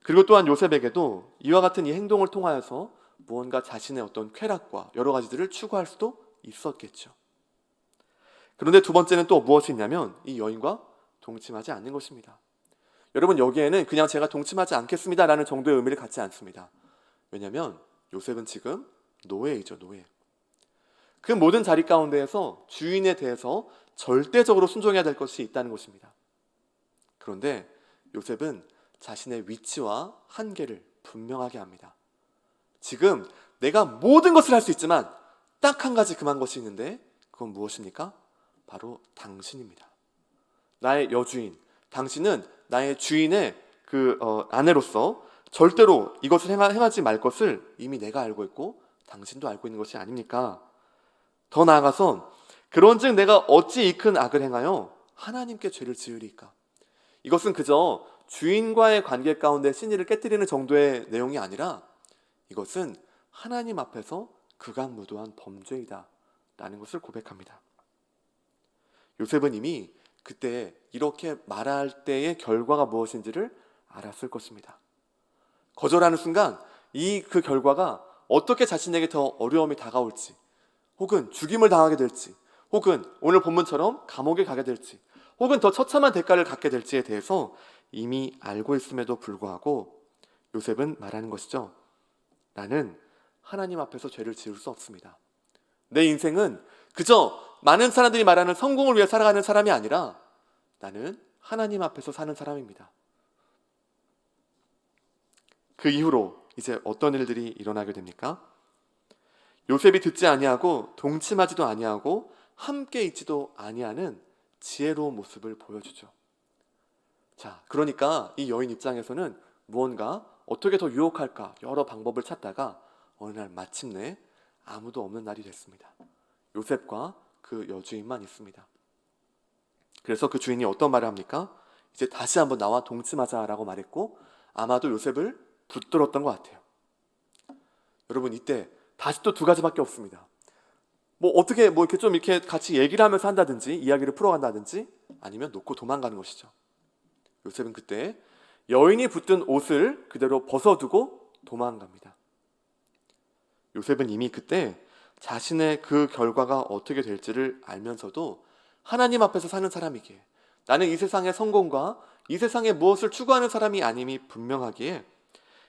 그리고 또한 요셉에게도 이와 같은 이 행동을 통하여서 무언가 자신의 어떤 쾌락과 여러 가지들을 추구할 수도 있었겠죠. 그런데 두 번째는 또 무엇이 있냐면 이 여인과 동침하지 않는 것입니다. 여러분, 여기에는 그냥 제가 동침하지 않겠습니다 라는 정도의 의미를 갖지 않습니다. 왜냐하면 요셉은 지금 노예이죠, 노예. 그 모든 자리 가운데에서 주인에 대해서 절대적으로 순종해야 될 것이 있다는 것입니다. 그런데 요셉은 자신의 위치와 한계를 분명하게 합니다. 지금 내가 모든 것을 할 수 있지만 딱 한 가지 금한 것이 있는데 그건 무엇입니까? 바로 당신입니다. 나의 여주인, 당신은 나의 주인의 아내로서 절대로 이것을 행하지 말 것을 이미 내가 알고 있고 당신도 알고 있는 것이 아닙니까? 더 나아가서 그런즉 내가 어찌 이 큰 악을 행하여 하나님께 죄를 지으리까? 이것은 그저 주인과의 관계 가운데 신의를 깨뜨리는 정도의 내용이 아니라 이것은 하나님 앞에서 극악무도한 범죄이다 라는 것을 고백합니다. 요셉은 이미 그때 이렇게 말할 때의 결과가 무엇인지를 알았을 것입니다. 거절하는 순간 그 결과가 어떻게 자신에게 더 어려움이 다가올지, 혹은 죽임을 당하게 될지, 혹은 오늘 본문처럼 감옥에 가게 될지, 혹은 더 처참한 대가를 갖게 될지에 대해서 이미 알고 있음에도 불구하고 요셉은 말하는 것이죠. 나는 하나님 앞에서 죄를 지을 수 없습니다. 내 인생은 그저 많은 사람들이 말하는 성공을 위해 살아가는 사람이 아니라 나는 하나님 앞에서 사는 사람입니다. 그 이후로 이제 어떤 일들이 일어나게 됩니까? 요셉이 듣지 아니하고 동침하지도 아니하고 함께 있지도 아니하는 지혜로운 모습을 보여주죠. 자, 그러니까 이 여인 입장에서는 무언가 어떻게 더 유혹할까 여러 방법을 찾다가 어느 날 마침내 아무도 없는 날이 됐습니다. 요셉과 그 여주인만 있습니다. 그래서 그 주인이 어떤 말을 합니까? 이제 다시 한번 나와 동침하자라고 말했고 아마도 요셉을 붙들었던 것 같아요. 여러분 이때 다시 또 두 가지밖에 없습니다. 어떻게 이렇게 좀 이렇게 같이 얘기를 하면서 한다든지 이야기를 풀어간다든지 아니면 놓고 도망가는 것이죠. 요셉은 그때 여인이 붙든 옷을 그대로 벗어두고 도망갑니다. 요셉은 이미 그때 자신의 그 결과가 어떻게 될지를 알면서도 하나님 앞에서 사는 사람이기에 나는 이 세상의 성공과 이 세상에 무엇을 추구하는 사람이 아님이 분명하기에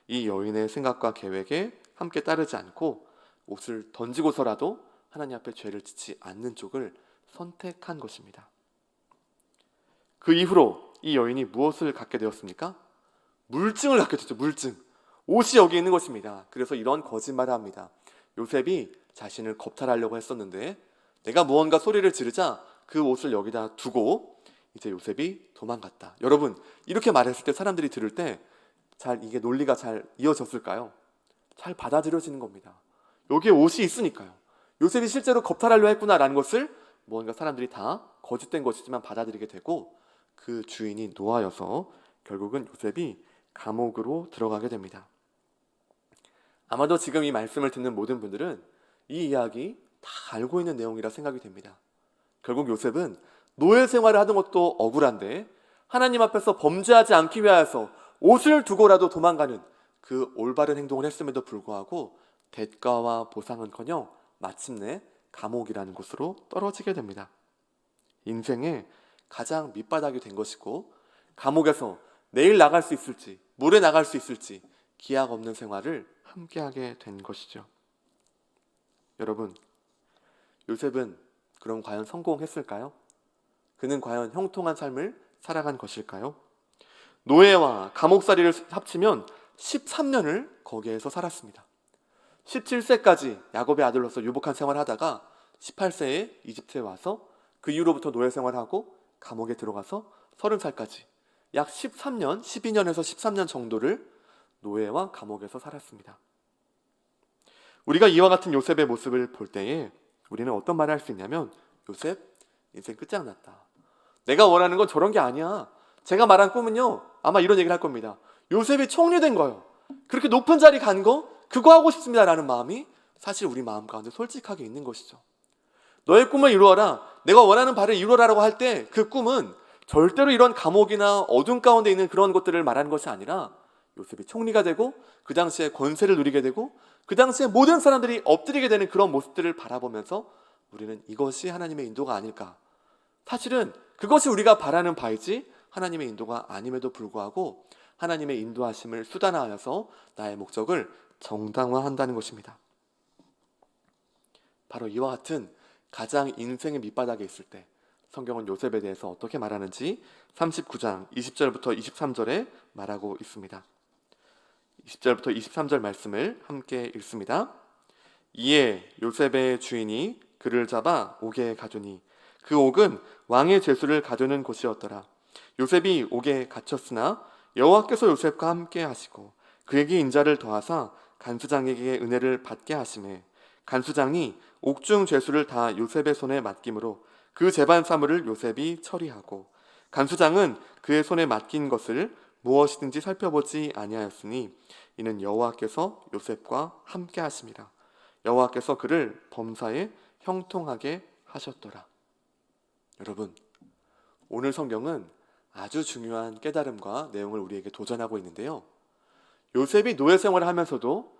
이 여인의 생각과 계획에 함께 따르지 않고 옷을 던지고서라도 하나님 앞에 죄를 짓지 않는 쪽을 선택한 것입니다. 그 이후로 이 여인이 무엇을 갖게 되었습니까? 물증을 갖게 됐죠. 물증. 옷이 여기 있는 것입니다. 그래서 이런 거짓말을 합니다. 요셉이 자신을 겁탈하려고 했었는데 내가 무언가 소리를 지르자 그 옷을 여기다 두고 이제 요셉이 도망갔다. 여러분 이렇게 말했을 때 사람들이 들을 때 이게 논리가 잘 이어졌을까요? 잘 받아들여지는 겁니다. 여기에 옷이 있으니까요. 요셉이 실제로 겁탈하려 했구나라는 것을 뭔가 사람들이 다 거짓된 것이지만 받아들이게 되고 그 주인이 노하여서 결국은 요셉이 감옥으로 들어가게 됩니다. 아마도 지금 이 말씀을 듣는 모든 분들은 이 이야기 다 알고 있는 내용이라 생각이 됩니다. 결국 요셉은 노예 생활을 하던 것도 억울한데 하나님 앞에서 범죄하지 않기 위하여서 옷을 두고라도 도망가는 그 올바른 행동을 했음에도 불구하고 대가와 보상은커녕 마침내 감옥이라는 곳으로 떨어지게 됩니다. 인생의 가장 밑바닥이 된 것이고 감옥에서 내일 나갈 수 있을지 모레 나갈 수 있을지 기약 없는 생활을 함께하게 된 것이죠. 여러분 요셉은 그럼 과연 성공했을까요? 그는 과연 형통한 삶을 살아간 것일까요? 노예와 감옥살이를 합치면 13년을 거기에서 살았습니다. 17세까지 야곱의 아들로서 유복한 생활을 하다가 18세에 이집트에 와서 그 이후로부터 노예 생활하고 감옥에 들어가서 30살까지 약 13년, 12년에서 13년 정도를 노예와 감옥에서 살았습니다. 우리가 이와 같은 요셉의 모습을 볼 때에 우리는 어떤 말을 할 수 있냐면 요셉 인생 끝장났다. 내가 원하는 건 저런 게 아니야. 제가 말한 꿈은요 아마 이런 얘기를 할 겁니다. 요셉이 총리된 거예요. 그렇게 높은 자리 간 거 그거 하고 싶습니다 라는 마음이 사실 우리 마음 가운데 솔직하게 있는 것이죠. 너의 꿈을 이루어라. 내가 원하는 바를 이루어라라고 할 때 그 꿈은 절대로 이런 감옥이나 어둠 가운데 있는 그런 것들을 말하는 것이 아니라 요셉이 총리가 되고 그 당시에 권세를 누리게 되고 그 당시에 모든 사람들이 엎드리게 되는 그런 모습들을 바라보면서 우리는 이것이 하나님의 인도가 아닐까. 사실은 그것이 우리가 바라는 바이지 하나님의 인도가 아님에도 불구하고 하나님의 인도하심을 수단화하여서 나의 목적을 정당화한다는 것입니다. 바로 이와 같은 가장 인생의 밑바닥에 있을 때 성경은 요셉에 대해서 어떻게 말하는지 39장 20절부터 23절에 말하고 있습니다. 20절부터 23절 말씀을 함께 읽습니다. 이에 요셉의 주인이 그를 잡아 옥에 가두니 그 옥은 왕의 죄수를 가두는 곳이었더라. 요셉이 옥에 갇혔으나 여호와께서 요셉과 함께 하시고 그에게 인자를 더하사 간수장에게 은혜를 받게 하시매 간수장이 옥중 죄수를 다 요셉의 손에 맡김으로 그 재반 사물을 요셉이 처리하고 간수장은 그의 손에 맡긴 것을 무엇이든지 살펴보지 아니하였으니 이는 여호와께서 요셉과 함께 하심이라. 여호와께서 그를 범사에 형통하게 하셨더라. 여러분, 오늘 성경은 아주 중요한 깨달음과 내용을 우리에게 도전하고 있는데요. 요셉이 노예 생활을 하면서도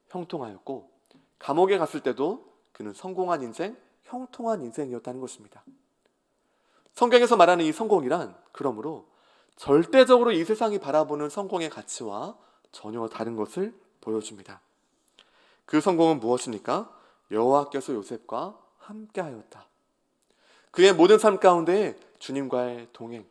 형통하였고 감옥에 갔을 때도 그는 성공한 인생, 형통한 인생이었다는 것입니다. 성경에서 말하는 이 성공이란 그러므로 절대적으로 이 세상이 바라보는 성공의 가치와 전혀 다른 것을 보여줍니다. 그 성공은 무엇입니까? 여호와께서 요셉과 함께하였다. 그의 모든 삶 가운데 주님과의 동행,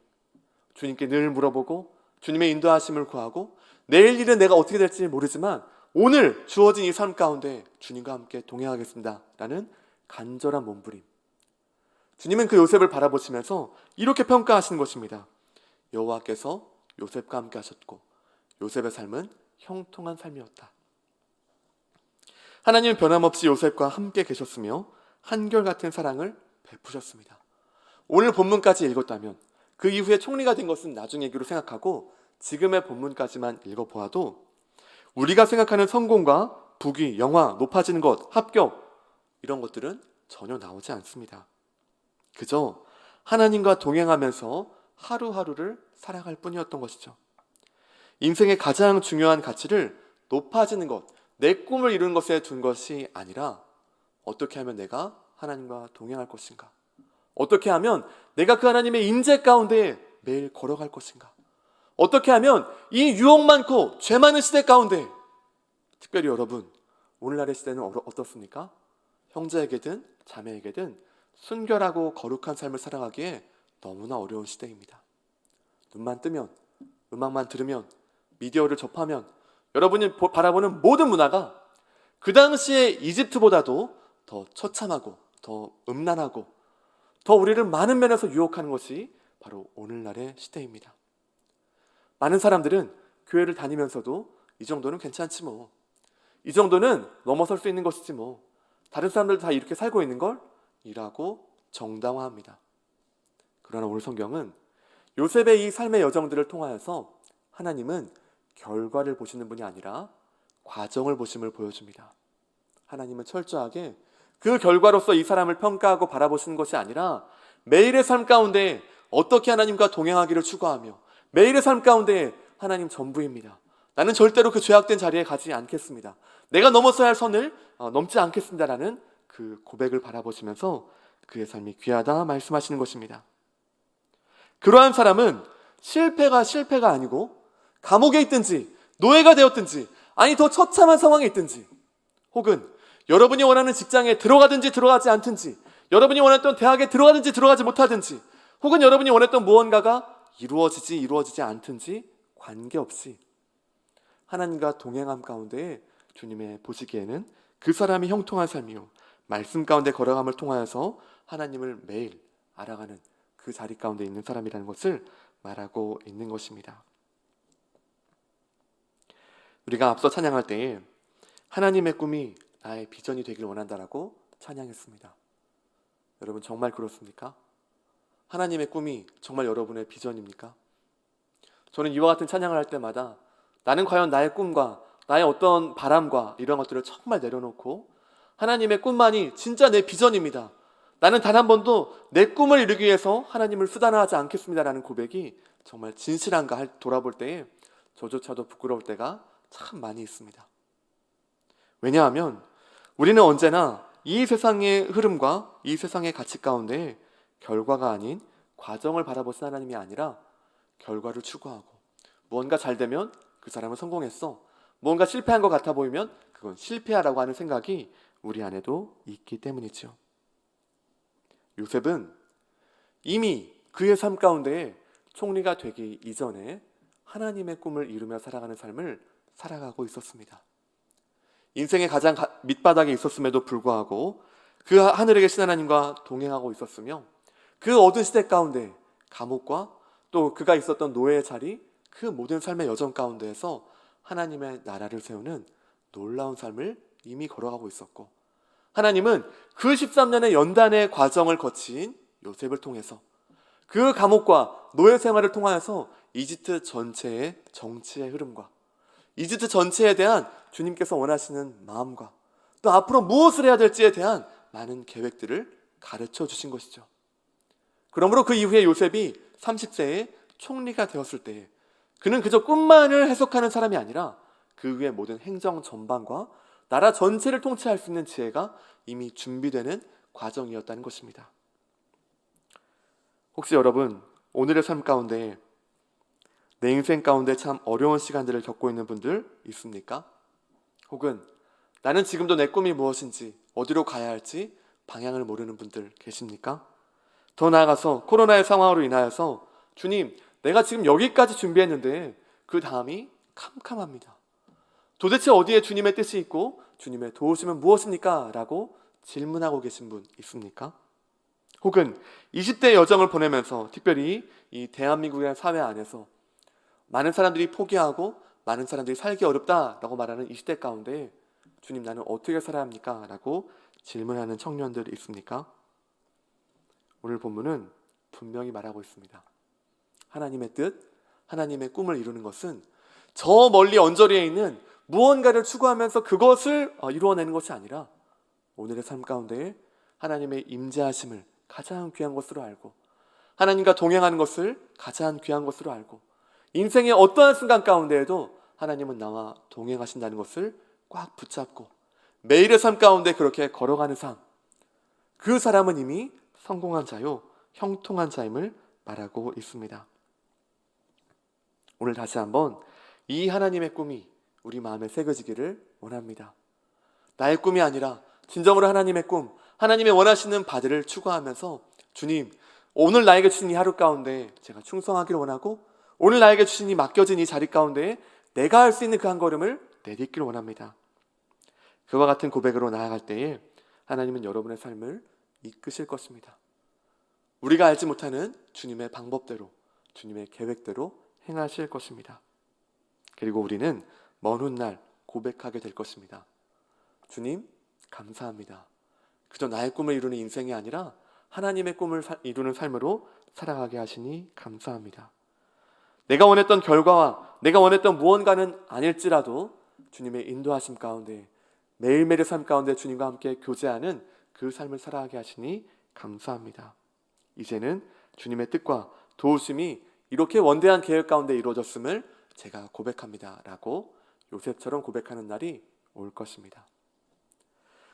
주님께 늘 물어보고 주님의 인도하심을 구하고 내일 일은 내가 어떻게 될지 모르지만 오늘 주어진 이 삶 가운데 주님과 함께 동행하겠습니다 라는 간절한 몸부림. 주님은 그 요셉을 바라보시면서 이렇게 평가하시는 것입니다. 여호와께서 요셉과 함께 하셨고 요셉의 삶은 형통한 삶이었다. 하나님은 변함없이 요셉과 함께 계셨으며 한결같은 사랑을 베푸셨습니다. 오늘 본문까지 읽었다면 그 이후에 총리가 된 것은 나중 얘기로 생각하고 지금의 본문까지만 읽어보아도 우리가 생각하는 성공과 부귀, 영화, 높아지는 것, 합격 이런 것들은 전혀 나오지 않습니다. 그저 하나님과 동행하면서 하루하루를 살아갈 뿐이었던 것이죠. 인생의 가장 중요한 가치를 높아지는 것, 내 꿈을 이루는 것에 둔 것이 아니라 어떻게 하면 내가 하나님과 동행할 것인가? 어떻게 하면 내가 그 하나님의 인재 가운데 매일 걸어갈 것인가? 어떻게 하면 이 유혹 많고 죄 많은 시대 가운데, 특별히 여러분 오늘날의 시대는 어떻습니까? 형제에게든 자매에게든 순결하고 거룩한 삶을 살아가기에 너무나 어려운 시대입니다. 눈만 뜨면, 음악만 들으면, 미디어를 접하면 여러분이 바라보는 모든 문화가 그 당시에 이집트보다도 더 처참하고 더 음란하고 더 우리를 많은 면에서 유혹하는 것이 바로 오늘날의 시대입니다. 많은 사람들은 교회를 다니면서도 이 정도는 괜찮지 뭐, 이 정도는 넘어설 수 있는 것이지 뭐, 다른 사람들 다 이렇게 살고 있는 걸? 이라고 정당화합니다. 그러나 오늘 성경은 요셉의 이 삶의 여정들을 통하여서 하나님은 결과를 보시는 분이 아니라 과정을 보심을 보여줍니다. 하나님은 철저하게 그 결과로서 이 사람을 평가하고 바라보시는 것이 아니라 매일의 삶 가운데 어떻게 하나님과 동행하기를 추구하며 매일의 삶 가운데 하나님 전부입니다. 나는 절대로 그 죄악된 자리에 가지 않겠습니다. 내가 넘어서야 할 선을 넘지 않겠습니다라는 그 고백을 바라보시면서 그의 삶이 귀하다 말씀하시는 것입니다. 그러한 사람은 실패가 아니고 감옥에 있든지 노예가 되었든지 아니 더 처참한 상황에 있든지 혹은 여러분이 원하는 직장에 들어가든지 들어가지 않든지 여러분이 원했던 대학에 들어가든지 들어가지 못하든지 혹은 여러분이 원했던 무언가가 이루어지지 않든지 관계없이 하나님과 동행함 가운데 주님의 보시기에는 그 사람이 형통한 삶이요 말씀 가운데 걸어감을 통하여서 하나님을 매일 알아가는 그 자리 가운데 있는 사람이라는 것을 말하고 있는 것입니다. 우리가 앞서 찬양할 때에 하나님의 꿈이 나의 비전이 되길 원한다라고 찬양했습니다. 여러분 정말 그렇습니까? 하나님의 꿈이 정말 여러분의 비전입니까? 저는 이와 같은 찬양을 할 때마다 나는 과연 나의 꿈과 나의 어떤 바람과 이런 것들을 정말 내려놓고 하나님의 꿈만이 진짜 내 비전입니다. 나는 단 한 번도 내 꿈을 이루기 위해서 하나님을 수단화하지 않겠습니다라는 고백이 정말 진실한가 돌아볼 때에 저조차도 부끄러울 때가 참 많이 있습니다. 왜냐하면 우리는 언제나 이 세상의 흐름과 이 세상의 가치 가운데 결과가 아닌 과정을 바라보신 하나님이 아니라 결과를 추구하고 무언가 잘 되면 그 사람은 성공했어, 무언가 실패한 것 같아 보이면 그건 실패하라고 하는 생각이 우리 안에도 있기 때문이죠. 요셉은 이미 그의 삶 가운데 총리가 되기 이전에 하나님의 꿈을 이루며 살아가는 삶을 살아가고 있었습니다. 인생의 가장 밑바닥에 있었음에도 불구하고 그 하늘에 계신 하나님과 동행하고 있었으며 그 어두운 시대 가운데 감옥과 또 그가 있었던 노예의 자리, 그 모든 삶의 여정 가운데에서 하나님의 나라를 세우는 놀라운 삶을 이미 걸어가고 있었고 하나님은 그 13년의 연단의 과정을 거친 요셉을 통해서 그 감옥과 노예 생활을 통하여서 이집트 전체의 정치의 흐름과 이집트 전체에 대한 주님께서 원하시는 마음과 또 앞으로 무엇을 해야 될지에 대한 많은 계획들을 가르쳐 주신 것이죠. 그러므로 그 이후에 요셉이 30세에 총리가 되었을 때 그는 그저 꿈만을 해석하는 사람이 아니라 그 위에 모든 행정 전반과 나라 전체를 통치할 수 있는 지혜가 이미 준비되는 과정이었다는 것입니다. 혹시 여러분 오늘의 삶 가운데 내 인생 가운데 참 어려운 시간들을 겪고 있는 분들 있습니까? 혹은 나는 지금도 내 꿈이 무엇인지 어디로 가야 할지 방향을 모르는 분들 계십니까? 더 나아가서 코로나의 상황으로 인하여서 주님 내가 지금 여기까지 준비했는데 그 다음이 캄캄합니다. 도대체 어디에 주님의 뜻이 있고 주님의 도우심은 무엇입니까? 라고 질문하고 계신 분 있습니까? 혹은 20대의 여정을 보내면서 특별히 이 대한민국이라는 사회 안에서 많은 사람들이 포기하고 많은 사람들이 살기 어렵다라고 말하는 이 시대 가운데 주님 나는 어떻게 살아야 합니까? 라고 질문하는 청년들 있습니까? 오늘 본문은 분명히 말하고 있습니다. 하나님의 뜻, 하나님의 꿈을 이루는 것은 저 멀리 언저리에 있는 무언가를 추구하면서 그것을 이루어내는 것이 아니라 오늘의 삶 가운데 하나님의 임재하심을 가장 귀한 것으로 알고 하나님과 동행하는 것을 가장 귀한 것으로 알고 인생의 어떠한 순간 가운데에도 하나님은 나와 동행하신다는 것을 꽉 붙잡고 매일의 삶 가운데 그렇게 걸어가는 삶, 그 사람은 이미 성공한 자요 형통한 자임을 말하고 있습니다. 오늘 다시 한번 이 하나님의 꿈이 우리 마음에 새겨지기를 원합니다. 나의 꿈이 아니라 진정으로 하나님의 꿈, 하나님의 원하시는 바들을 추구하면서 주님, 오늘 나에게 주신 이 하루 가운데 제가 충성하기를 원하고 오늘 나에게 주신 이 맡겨진 이 자리 가운데 내가 할 수 있는 그 한 걸음을 내딛기를 원합니다. 그와 같은 고백으로 나아갈 때에 하나님은 여러분의 삶을 이끄실 것입니다. 우리가 알지 못하는 주님의 방법대로, 주님의 계획대로 행하실 것입니다. 그리고 우리는 먼 훗날 고백하게 될 것입니다. 주님, 감사합니다. 그저 나의 꿈을 이루는 인생이 아니라 하나님의 꿈을 이루는 삶으로 살아가게 하시니 감사합니다. 내가 원했던 결과와 내가 원했던 무언가는 아닐지라도 주님의 인도하심 가운데 매일매일의 삶 가운데 주님과 함께 교제하는 그 삶을 살아가게 하시니 감사합니다. 이제는 주님의 뜻과 도우심이 이렇게 원대한 계획 가운데 이루어졌음을 제가 고백합니다 라고 요셉처럼 고백하는 날이 올 것입니다.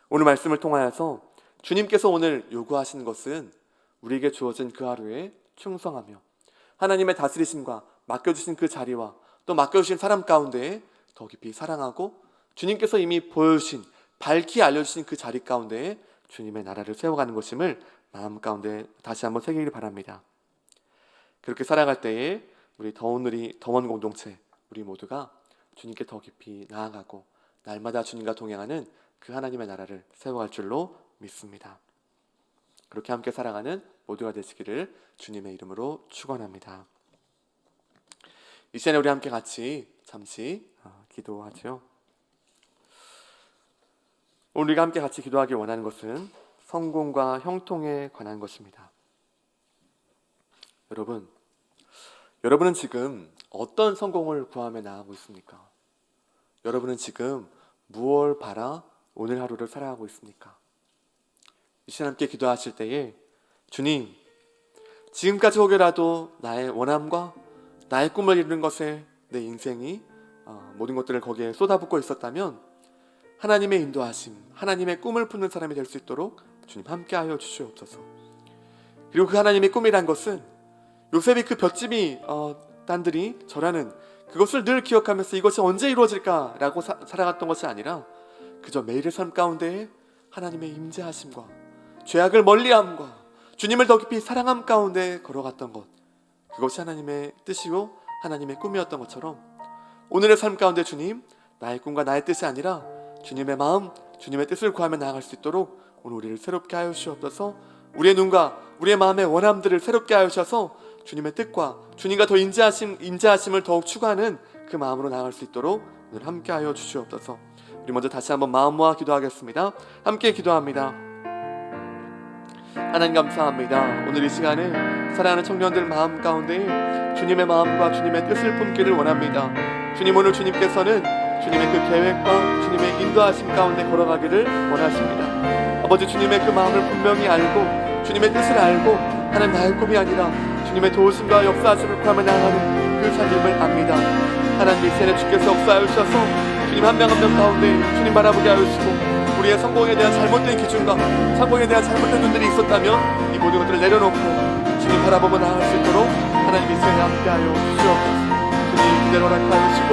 오늘 말씀을 통하여서 주님께서 오늘 요구하시는 것은 우리에게 주어진 그 하루에 충성하며 하나님의 다스리심과 맡겨주신 그 자리와 또 맡겨주신 사람 가운데 더 깊이 사랑하고 주님께서 이미 보여주신 밝히 알려주신 그 자리 가운데 주님의 나라를 세워가는 것임을 마음 가운데 다시 한번 새기길 바랍니다. 그렇게 살아갈 때에 우리 더원 공동체 우리 모두가 주님께 더 깊이 나아가고 날마다 주님과 동행하는 그 하나님의 나라를 세워갈 줄로 믿습니다. 그렇게 함께 살아가는 모두가 되시기를 주님의 이름으로 축원합니다. 이 시간에 우리 함께 같이 잠시 기도하죠. 오늘 우리가 함께 같이 기도하길 원하는 것은 성공과 형통에 관한 것입니다. 여러분은 지금 어떤 성공을 구하며 나아가고 있습니까? 여러분은 지금 무엇을 바라 오늘 하루를 살아가고 있습니까? 이 시간 함께 기도하실 때에 주님, 지금까지 혹여라도 나의 원함과 나의 꿈을 이루는 것에 내 인생이 모든 것들을 거기에 쏟아붓고 있었다면 하나님의 인도하심, 하나님의 꿈을 품는 사람이 될 수 있도록 주님 함께하여 주시옵소서. 그리고 그 하나님의 꿈이란 것은 요셉이 그 볏짚이 딴들이 절하는 그것을 늘 기억하면서 이것이 언제 이루어질까라고 살아갔던 것이 아니라 그저 매일의 삶 가운데 하나님의 임재하심과 죄악을 멀리함과 주님을 더 깊이 사랑함 가운데 걸어갔던 것, 그것이 하나님의 뜻이고 하나님의 꿈이었던 것처럼 오늘의 삶 가운데 주님, 나의 꿈과 나의 뜻이 아니라 주님의 마음, 주님의 뜻을 구하며 나아갈 수 있도록 오늘 우리를 새롭게 하여 주옵소서. 우리의 눈과 우리의 마음의 원함들을 새롭게 하여 주셔서 주님의 뜻과 주님과 더 임재하심을 더욱 추구하는 그 마음으로 나아갈 수 있도록 오늘 함께 하여 주시옵소서. 우리 먼저 다시 한번 마음 모아 기도하겠습니다. 함께 기도합니다. 하나님 감사합니다. 오늘 이 시간에 사랑하는 청년들 마음 가운데 주님의 마음과 주님의 뜻을 품기를 원합니다. 주님, 오늘 주님께서는 주님의 그 계획과 주님의 인도하심 가운데 걸어가기를 원하십니다. 아버지, 주님의 그 마음을 분명히 알고 주님의 뜻을 알고 하나님 나의 꿈이 아니라 주님의 도우심과 역사하심을 구하며 나아가는 그 삶임을 압니다. 하나님, 이 시간에 주께서 역사하여 주셔서 주님 한 명 한 명 가운데 주님 바라보게 하여 주시고 우리의 성공에 대한 잘못된 기준과 성공에 대한 잘못된 눈들이 있었다면 이 모든 것들을 내려놓고 주님 바라보며 나아갈 수 있도록 하나님 이 시간에 함께하여 주시옵소서. 주님 그대로 허락하여 주시고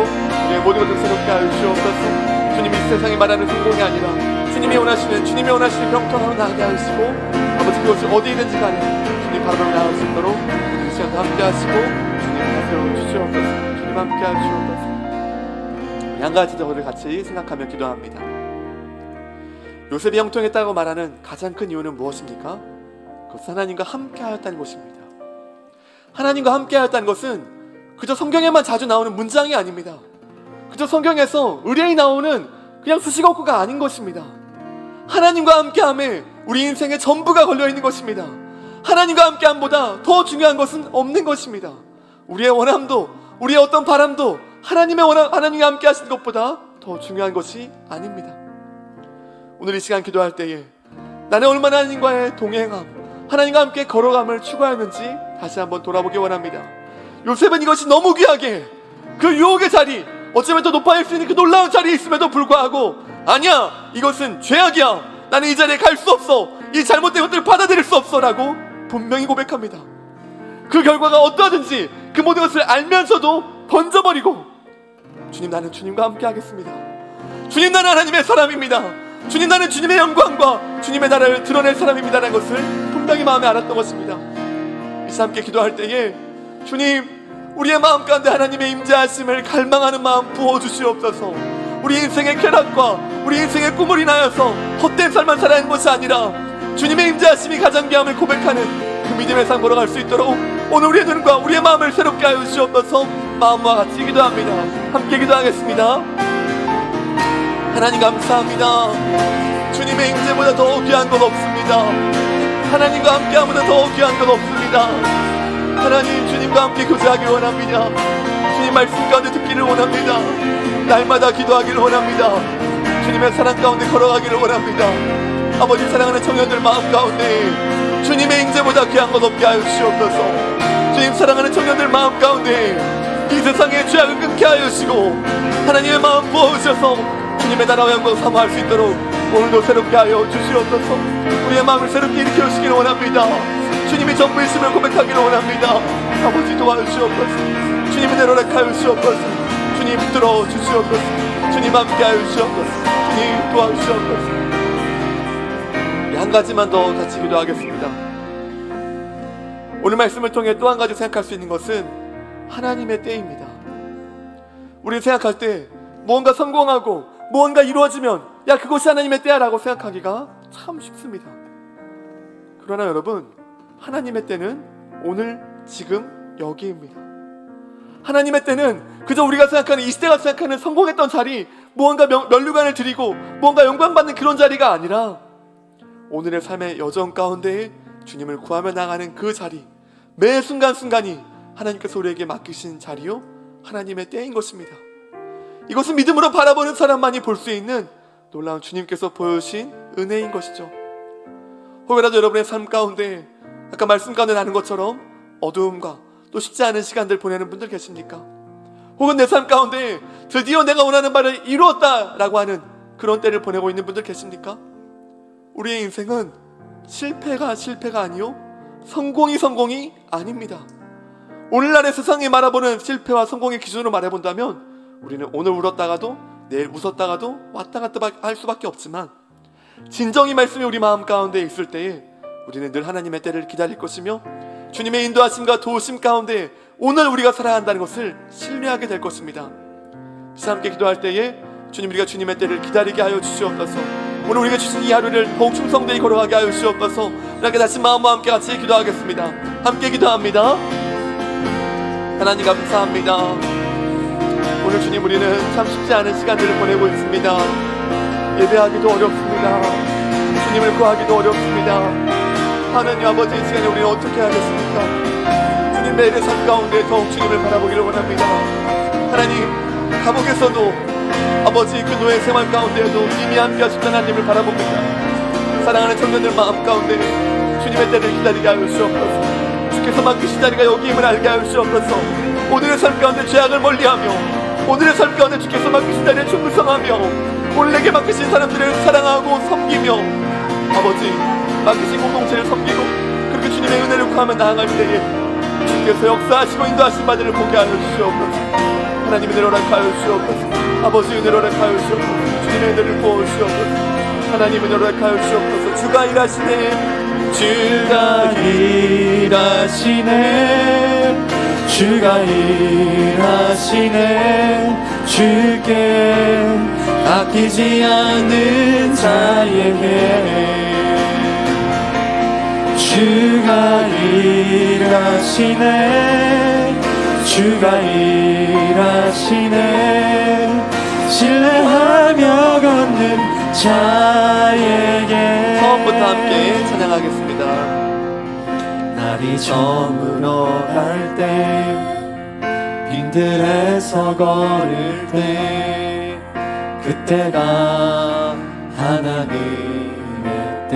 우리의 모든 것을 새롭게 하여 주시옵소서. 주님이 이 세상이 말하는 성공이 아니라 주님이 원하시는 형통으로 나아가게 하시고 아버지, 그것이 어디든지 간에 주님 바라보며 나아갈 수 있도록 이 시간도 함께하시고 주님 하여 주시옵소서. 주님 함께하여 주시옵소서. 한 가지 저를 같이 생각하며 기도합니다. 요셉이 형통했다고 말하는 가장 큰 이유는 무엇입니까? 그것은 하나님과 함께하였다는 것입니다. 하나님과 함께하였다는 것은 그저 성경에만 자주 나오는 문장이 아닙니다. 그저 성경에서 의뢰이 나오는 그냥 수식어구가 아닌 것입니다. 하나님과 함께함에 우리 인생의 전부가 걸려있는 것입니다. 하나님과 함께함보다 더 중요한 것은 없는 것입니다. 우리의 원함도, 우리의 어떤 바람도 하나님의 원함, 하나님이 함께 하시는 것보다 더 중요한 것이 아닙니다. 오늘 이 시간 기도할 때에 나는 얼마나 하나님과의 동행함, 하나님과 함께 걸어감을 추구하는지 다시 한번 돌아보기 원합니다. 요셉은 이것이 너무 귀하게 그 유혹의 자리, 어쩌면 더 높아질 수 있는 그 놀라운 자리에 있음에도 불구하고 아니야, 이것은 죄악이야, 나는 이 자리에 갈 수 없어, 이 잘못된 것들을 받아들일 수 없어 라고 분명히 고백합니다. 그 결과가 어떠하든지 그 모든 것을 알면서도 던져버리고 주님, 나는 주님과 함께 하겠습니다. 주님, 나는 하나님의 사람입니다. 주님, 나는 주님의 영광과 주님의 나라를 드러낼 사람입니다 라는 것을 분명히 마음에 알았던 것입니다. 이 시간 함께 기도할 때에 주님, 우리의 마음 가운데 하나님의 임재하심을 갈망하는 마음 부어주시옵소서. 우리 인생의 쾌락과 우리 인생의 꿈을 인하여서 헛된 삶만 살아가는 것이 아니라 주님의 임재하심이 가장 귀함을 고백하는 그 믿음의 삶 걸어갈 수 있도록 오늘 우리의 눈과 우리의 마음을 새롭게 하여 주시옵소서. 마음과 같이 기도합니다. 함께 기도하겠습니다. 하나님 감사합니다. 주님의 임재보다 더 귀한 것 없습니다. 하나님과 함께함보다 더 귀한 것 없습니다. 하나님, 주님과 함께 교제하기를 원합니다. 주님 말씀 가운데 듣기를 원합니다. 날마다 기도하기를 원합니다. 주님의 사랑 가운데 걸어가기를 원합니다. 아버지, 사랑하는 청년들 마음 가운데 주님의 임재보다 귀한 것 없게 하여 주시옵소서. 주님, 사랑하는 청년들 마음 가운데 이 세상의 죄악을 끊게 하여 주시고 하나님의 마음 부어주셔서 주님의 나라와 영광 사모할 수 있도록 오늘도 새롭게 하여 주시옵소서. 우리의 마음을 새롭게 일으켜 주시기를 원합니다. 주님이 전부이심을 고백하기를 원합니다. 아버지, 도와주시옵소서. 주님의 은혜로 락하여 주시옵소서. 주님 붙들어 주시옵소서. 주님 함께 하여 주시옵소서. 주님 도와주시옵소서. 한 가지만 더 같이 기도하겠습니다. 오늘 말씀을 통해 또 한 가지 생각할 수 있는 것은 하나님의 때입니다. 우리는 생각할 때 무언가 성공하고 무언가 이루어지면 야, 그것이 하나님의 때야 라고 생각하기가 참 쉽습니다. 그러나 여러분, 하나님의 때는 오늘 지금 여기입니다. 하나님의 때는 그저 우리가 생각하는 이 시대가 생각하는 성공했던 자리, 무언가 면류관을 드리고 무언가 영광받는 그런 자리가 아니라 오늘의 삶의 여정 가운데에 주님을 구하며 나가는 그 자리, 매 순간순간이 하나님께서 우리에게 맡기신 자리요 하나님의 때인 것입니다. 이것은 믿음으로 바라보는 사람만이 볼 수 있는 놀라운 주님께서 보여주신 은혜인 것이죠. 혹여라도 여러분의 삶 가운데 아까 말씀 가운데 나는 것처럼 어두움과 또 쉽지 않은 시간들 보내는 분들 계십니까? 혹은 내 삶 가운데 드디어 내가 원하는 바를 이루었다라고 하는 그런 때를 보내고 있는 분들 계십니까? 우리의 인생은 실패가 아니요 성공이 아닙니다. 오늘날의 세상이 말해보는 실패와 성공의 기준으로 말해본다면 우리는 오늘 울었다가도 내일 웃었다가도 왔다 갔다 할 수밖에 없지만 진정이 말씀이 우리 마음 가운데 있을 때에 우리는 늘 하나님의 때를 기다릴 것이며 주님의 인도하심과 도우심 가운데 오늘 우리가 살아간다는 것을 신뢰하게 될 것입니다. 함께 기도할 때에 주님, 우리가 주님의 때를 기다리게 하여 주시옵소서. 오늘 우리가 주신 이 하루를 더욱 충성되이 걸어가게 하여 주시옵소서. 이렇게 다시 마음과 함께 같이 기도하겠습니다. 함께 기도합니다. 하나님 감사합니다. 오늘 주님, 우리는 참 쉽지 않은 시간들을 보내고 있습니다. 예배하기도 어렵습니다. 주님을 구하기도 어렵습니다. 하나님 아버지, 이 시간에 우리는 어떻게 하겠습니까? 주님, 매일의 삶 가운데 더욱 주님을 바라보기를 원합니다. 하나님, 감옥에서도 아버지 그 노예 생활 가운데에도 이미 함께 하신 하나님을 바라봅니다. 사랑하는 청년들 마음 가운데 주님의 때를 기다리게 하여 주시옵소서. 주께서 맡기신 자리가 여기임을 알게 하여 주시옵소서. 오늘의 삶 가운데 죄악을 멀리하며 오늘의 삶 가운데 주께서 맡기신 자리에 충성하며 오늘 내게 맡기신 사람들을 사랑하고 섬기며 아버지 맡기신 공동체를 섬기고 그렇게 주님의 은혜를 구하며 나아갈 때에 주께서 역사하시고 인도하신 바들을 보게 하여 주시옵소서. 하나님 은혜로 락하여 주시옵소서. 아버지 은혜로 락하여 주시옵소서. 주님의 은혜를 부어 주시옵소서. 하나님 은혜로 락하여 주시옵소서. 주가 일하시네, 주가 일하시네, 주가 일하시네. 주께 아끼지 않는 자에게 주가 일하시네, 주가 일하시네. 신뢰하며 걷는 자에게. 처음부터 함께 찬양하겠습니다. 날이 저물어 갈 때 산들에서 걸을 때 그때가 하나님의 때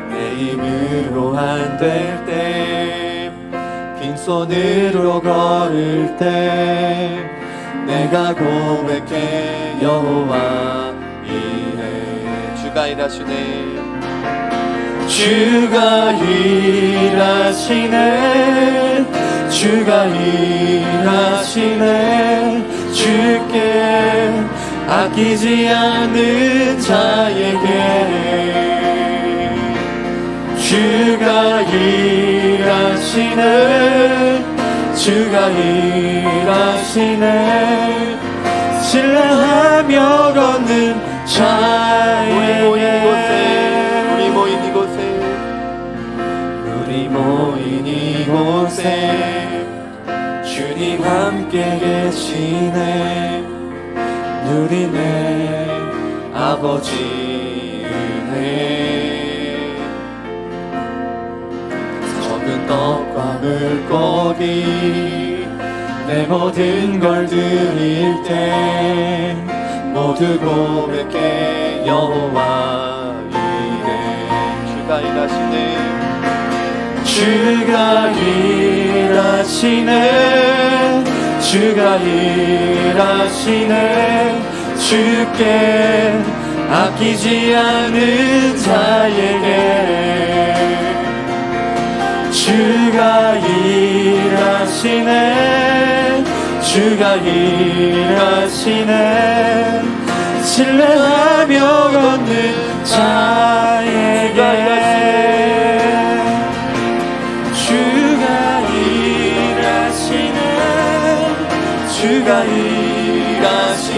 내 힘으로 안 될 때 빈손으로 걸을 때 내가 고백해 여호와 이래 주가 일하시네 주가 일하시네 주가 일하시네 주께 아끼지 않는 자에게 주가 일하시네 주가 일하시네 신뢰하며 걷는 자에게 우리 모인 이곳에 주님 함께 계시네 누리네 아버지 은혜 적은 떡과 물고기 내 모든 걸 드릴 때 모두 고백해 여호와 이래 주가 일하시네 주가 일하시네 주가 일하시네 주께 아끼지 않은 자에게 주가 일하시네 주가 일하시네 신뢰하며 걷는 자에게 주가 일하시네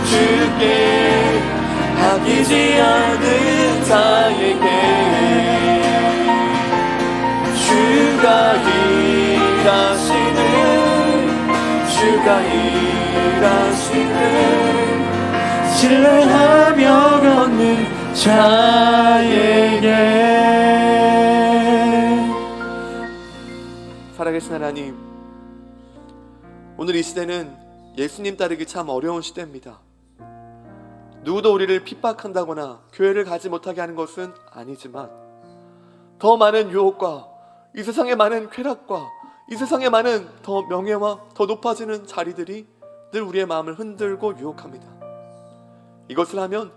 주께 아끼지 않은 자에게 주가 일하시네 주가 일하시네 신뢰하며 걷는 자에게 살아계신 하나님 오늘 이 시대는 예수님 따르기 참 어려운 시대입니다. 누구도 우리를 핍박한다거나 교회를 가지 못하게 하는 것은 아니지만 더 많은 유혹과 이 세상의 많은 쾌락과 이 세상의 많은 더 명예와 더 높아지는 자리들이 늘 우리의 마음을 흔들고 유혹합니다. 이것을 하면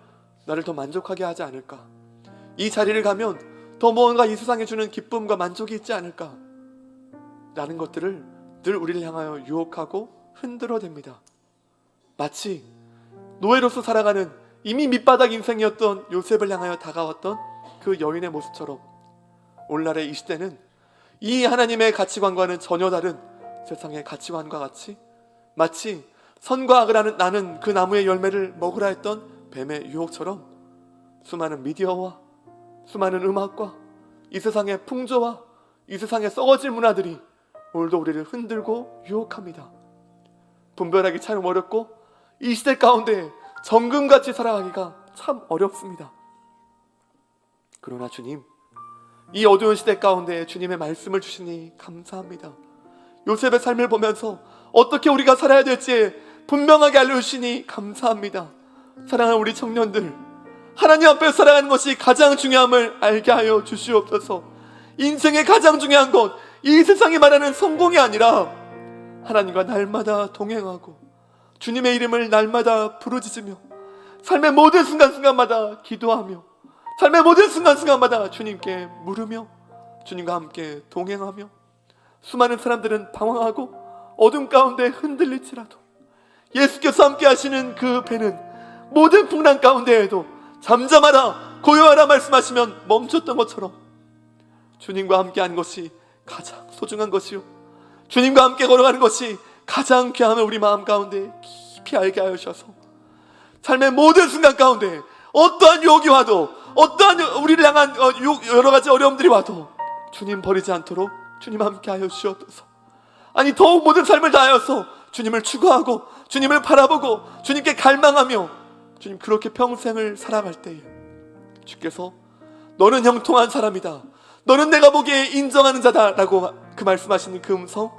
나를 더 만족하게 하지 않을까? 이 자리를 가면 더 무언가 이 세상에 주는 기쁨과 만족이 있지 않을까? 라는 것들을 늘 우리를 향하여 유혹하고 흔들어댑니다. 마치 노예로서 살아가는 이미 밑바닥 인생이었던 요셉을 향하여 다가왔던 그 여인의 모습처럼 오늘날의 이 시대는 이 하나님의 가치관과는 전혀 다른 세상의 가치관과 같이 마치 선과 악을 하는 나는 그 나무의 열매를 먹으라 했던 뱀의 유혹처럼 수많은 미디어와 수많은 음악과 이 세상의 풍조와 이 세상의 썩어질 문화들이 오늘도 우리를 흔들고 유혹합니다. 분별하기 참 어렵고 이 시대 가운데 정금같이 살아가기가 참 어렵습니다. 그러나 주님, 이 어두운 시대 가운데 주님의 말씀을 주시니 감사합니다. 요셉의 삶을 보면서 어떻게 우리가 살아야 될지 분명하게 알려주시니 감사합니다. 사랑하는 우리 청년들, 하나님 앞에 살아가는 것이 가장 중요함을 알게 하여 주시옵소서. 인생의 가장 중요한 것, 이 세상이 말하는 성공이 아니라 하나님과 날마다 동행하고 주님의 이름을 날마다 부르짖으며 삶의 모든 순간순간마다 기도하며 삶의 모든 순간순간마다 주님께 물으며 주님과 함께 동행하며 수많은 사람들은 방황하고 어둠 가운데 흔들릴지라도 예수께서 함께 하시는 그 배는 모든 풍랑 가운데에도 잠잠하라 고요하라 말씀하시면 멈췄던 것처럼 주님과 함께 하는 것이 가장 소중한 것이요 주님과 함께 걸어가는 것이 가장 귀함을 우리 마음 가운데 깊이 알게 하여 주셔서 삶의 모든 순간 가운데 어떠한 유혹이 와도 어떠한 우리를 향한 여러 가지 어려움들이 와도 주님 버리지 않도록 주님 함께 하여 주시옵소서. 아니 더욱 모든 삶을 다하여서 주님을 추구하고 주님을 바라보고 주님께 갈망하며 주님 그렇게 평생을 살아갈 때에 주께서 너는 형통한 사람이다, 너는 내가 보기에 인정하는 자다라고 그 말씀하시는 그 음성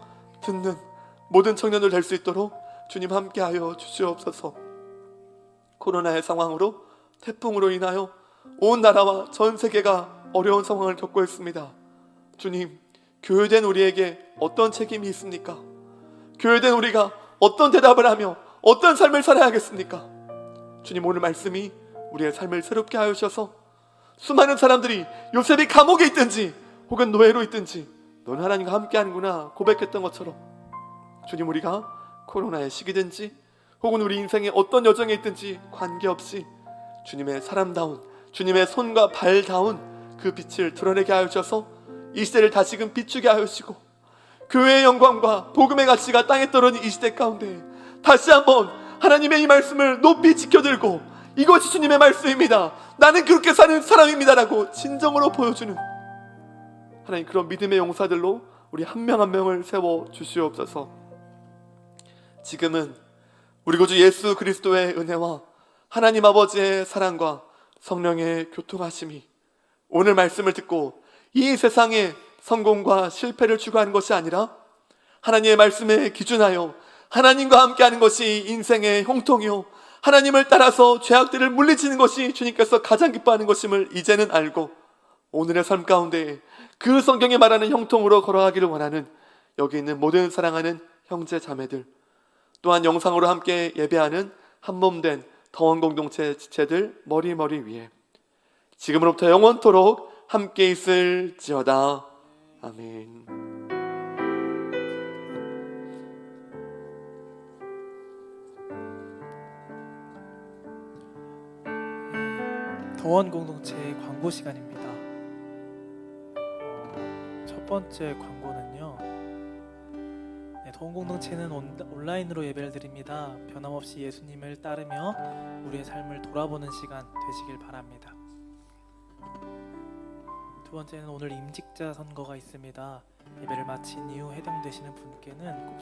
듣는 모든 청년들 될 수 있도록 주님 함께하여 주시옵소서. 코로나의 상황으로, 태풍으로 인하여 온 나라와 전 세계가 어려운 상황을 겪고 있습니다. 주님, 교회된 우리에게 어떤 책임이 있습니까? 교회된 우리가 어떤 대답을 하며 어떤 삶을 살아야겠습니까? 주님, 오늘 말씀이 우리의 삶을 새롭게 하여 주셔서 수많은 사람들이 요셉이 감옥에 있든지 혹은 노예로 있든지 너는 하나님과 함께하는구나 고백했던 것처럼 주님, 우리가 코로나의 시기든지 혹은 우리 인생에 어떤 여정에 있든지 관계없이 주님의 사람다운, 주님의 손과 발다운 그 빛을 드러내게 하여 주셔서 이 시대를 다시금 비추게 하여 주시고 교회의 영광과 복음의 가치가 땅에 떨어진 이 시대 가운데 다시 한번 하나님의 이 말씀을 높이 지켜들고 이것이 주님의 말씀입니다, 나는 그렇게 사는 사람입니다 라고 진정으로 보여주는 하나님, 그런 믿음의 용사들로 우리 한 명 한 명을 세워 주시옵소서. 지금은 우리 구주 예수 그리스도의 은혜와 하나님 아버지의 사랑과 성령의 교통하심이 오늘 말씀을 듣고 이 세상의 성공과 실패를 추구하는 것이 아니라 하나님의 말씀에 기준하여 하나님과 함께하는 것이 인생의 형통이요, 하나님을 따라서 죄악들을 물리치는 것이 주님께서 가장 기뻐하는 것임을 이제는 알고 오늘의 삶 가운데 그 성경에 말하는 형통으로 걸어가기를 원하는 여기 있는 모든 사랑하는 형제 자매들, 또한 영상으로 함께 예배하는 한몸된 더원 공동체 지체들 머리 위에 지금으로부터 영원토록 함께 있을지어다. 아멘. 더원 공동체의 광고 시간입니다. 첫 번째 광고는요, 더원 공동체는 온라인으로 예배를 드립니다. 변함없이 예수님을 따르며 우리의 삶을 돌아보는 시간 되시길 바랍니다. 두 번째는 오늘 임직자 선거가 있습니다. 예배를 마친 이후 해당되시는 분께는 꼭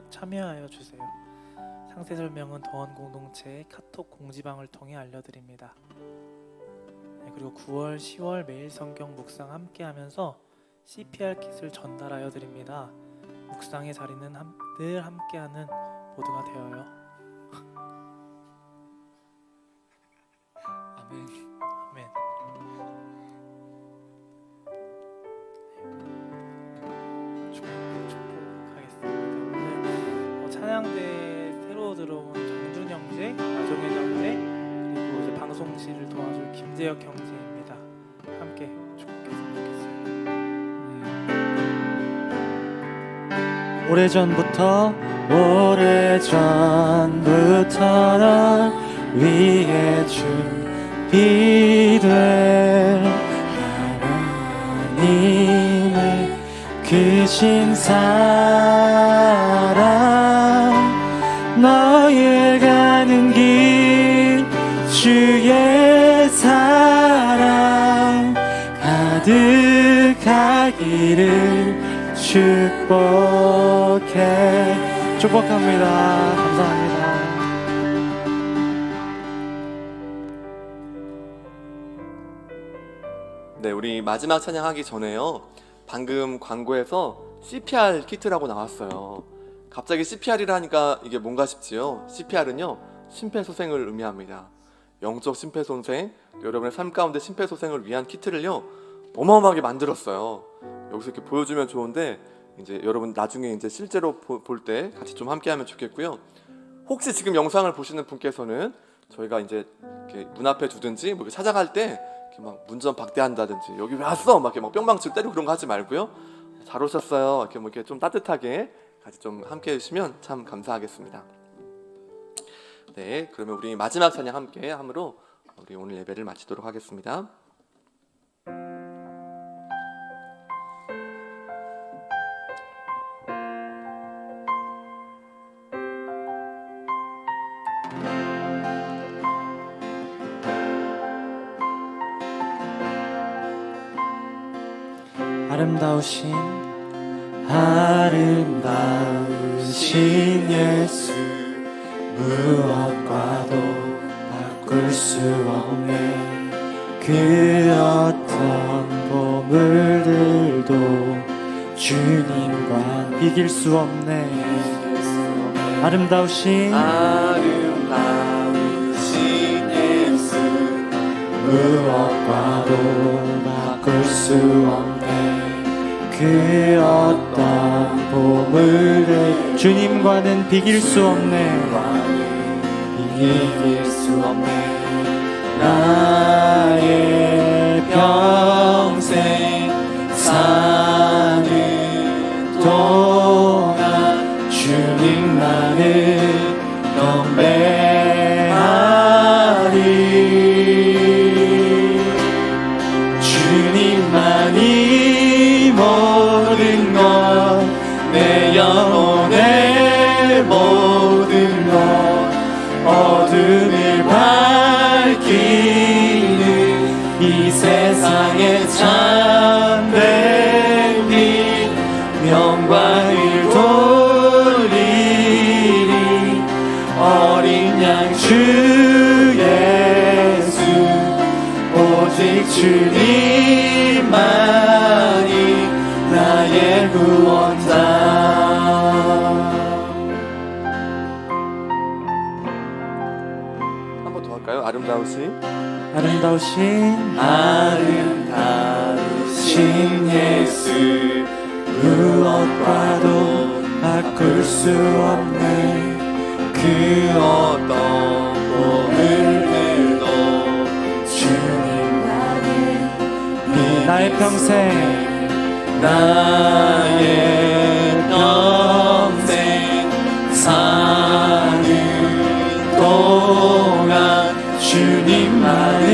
참여하여 주세요. 상세 설명은 더원 공동체의 카톡 공지방을 통해 알려드립니다. 그리고 9월, 10월 매일 성경 묵상 함께하면서 CPR 킷을 전달하여 드립니다. 묵상의 자리는 늘 함께하는 모두가 되어요. 아멘. 아멘. 축복하겠습니다. 오늘 찬양대 새로 들어온 정준 형제, 나종현 형제, 그리고 이제 방송실을 도와줄 김재혁 형제입니다. 함께 축복했으면 좋겠어요. 오래전부터 널 위해 준비될 하나님의 크신 사랑, 너의 가는 길 주의 사랑 가득하기를 축복합니다. 감사합니다. 네, 우리 마지막 찬양하기 전에요, 방금 광고에서 CPR 키트라고 나왔어요. 갑자기 CPR이라 하니까 이게 뭔가 싶지요? CPR은요, 심폐소생을 의미합니다. 영적 심폐소생, 여러분의 삶 가운데 심폐소생을 위한 키트를요 어마어마하게 만들었어요. 여기서 이렇게 보여주면 좋은데 이제 여러분 나중에 이제 실제로 볼 때 같이 좀 함께하면 좋겠고요. 혹시 지금 영상을 보시는 분께서는 저희가 이제 이렇게 문 앞에 두든지 뭐 이렇게 찾아갈 때 이렇게 막 문전 박대한다든지 여기 왜 왔어? 막 이렇게 막 뿅망치고 때리고 그런 거 하지 말고요. 잘 오셨어요. 이렇게 뭐 이렇게 좀 따뜻하게 같이 좀 함께해 주시면 참 감사하겠습니다. 네, 그러면 우리 마지막 찬양 함께 함으로 우리 오늘 예배를 마치도록 하겠습니다. 아름다우신 예수, 무엇과도 바꿀 수 없네. 그 어떤 보물들도 주님과 비길 수 없네. 아름다우신 예수 무엇과도 바꿀 수 없네. 그 어떤 보물을 주님과는 비길 수 없네. 비길 수 없네. 나의 평생 사는 동안 주님만을 경배하리. 주님만이 모든 것, 내 영혼의 모든 것, 어둠을 밝히는 이 세상의 참된 빛, 영광을 돌리리. 어린 양 주 예수, 오직 주님만이 나의 구원자. 한 번 더 할까요? 아름다우신 예수 무엇과도 바꿀 수 없네. 그 어떤 보물들도 주님만을 나의 평생 사는 동안 주님만을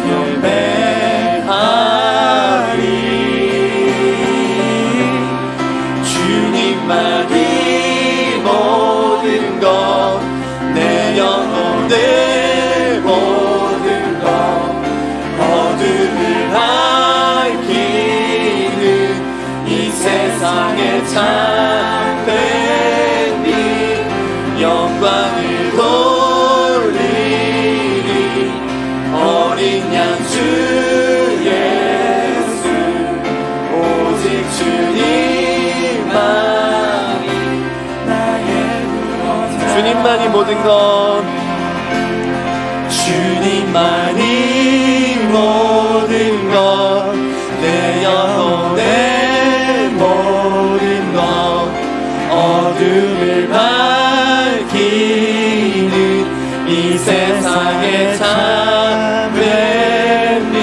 경배하리. 주님만이 모든 것, 내 영혼의 모든 것, 어둠을 밝히는 이 세상의 참된 빛, 영광을 돌리리. 어린 양 주 예수, 오직 주님만이 나의 구원자. 주님만이 모든 것, 주님만이 모든 것, 내 영혼의 모든 것, 어둠을 밝히는 이 세상의 참된 빛,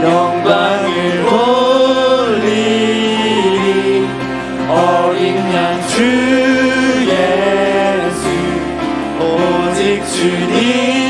영광을 돌리리. 어린 양 주 예수, 오직 주님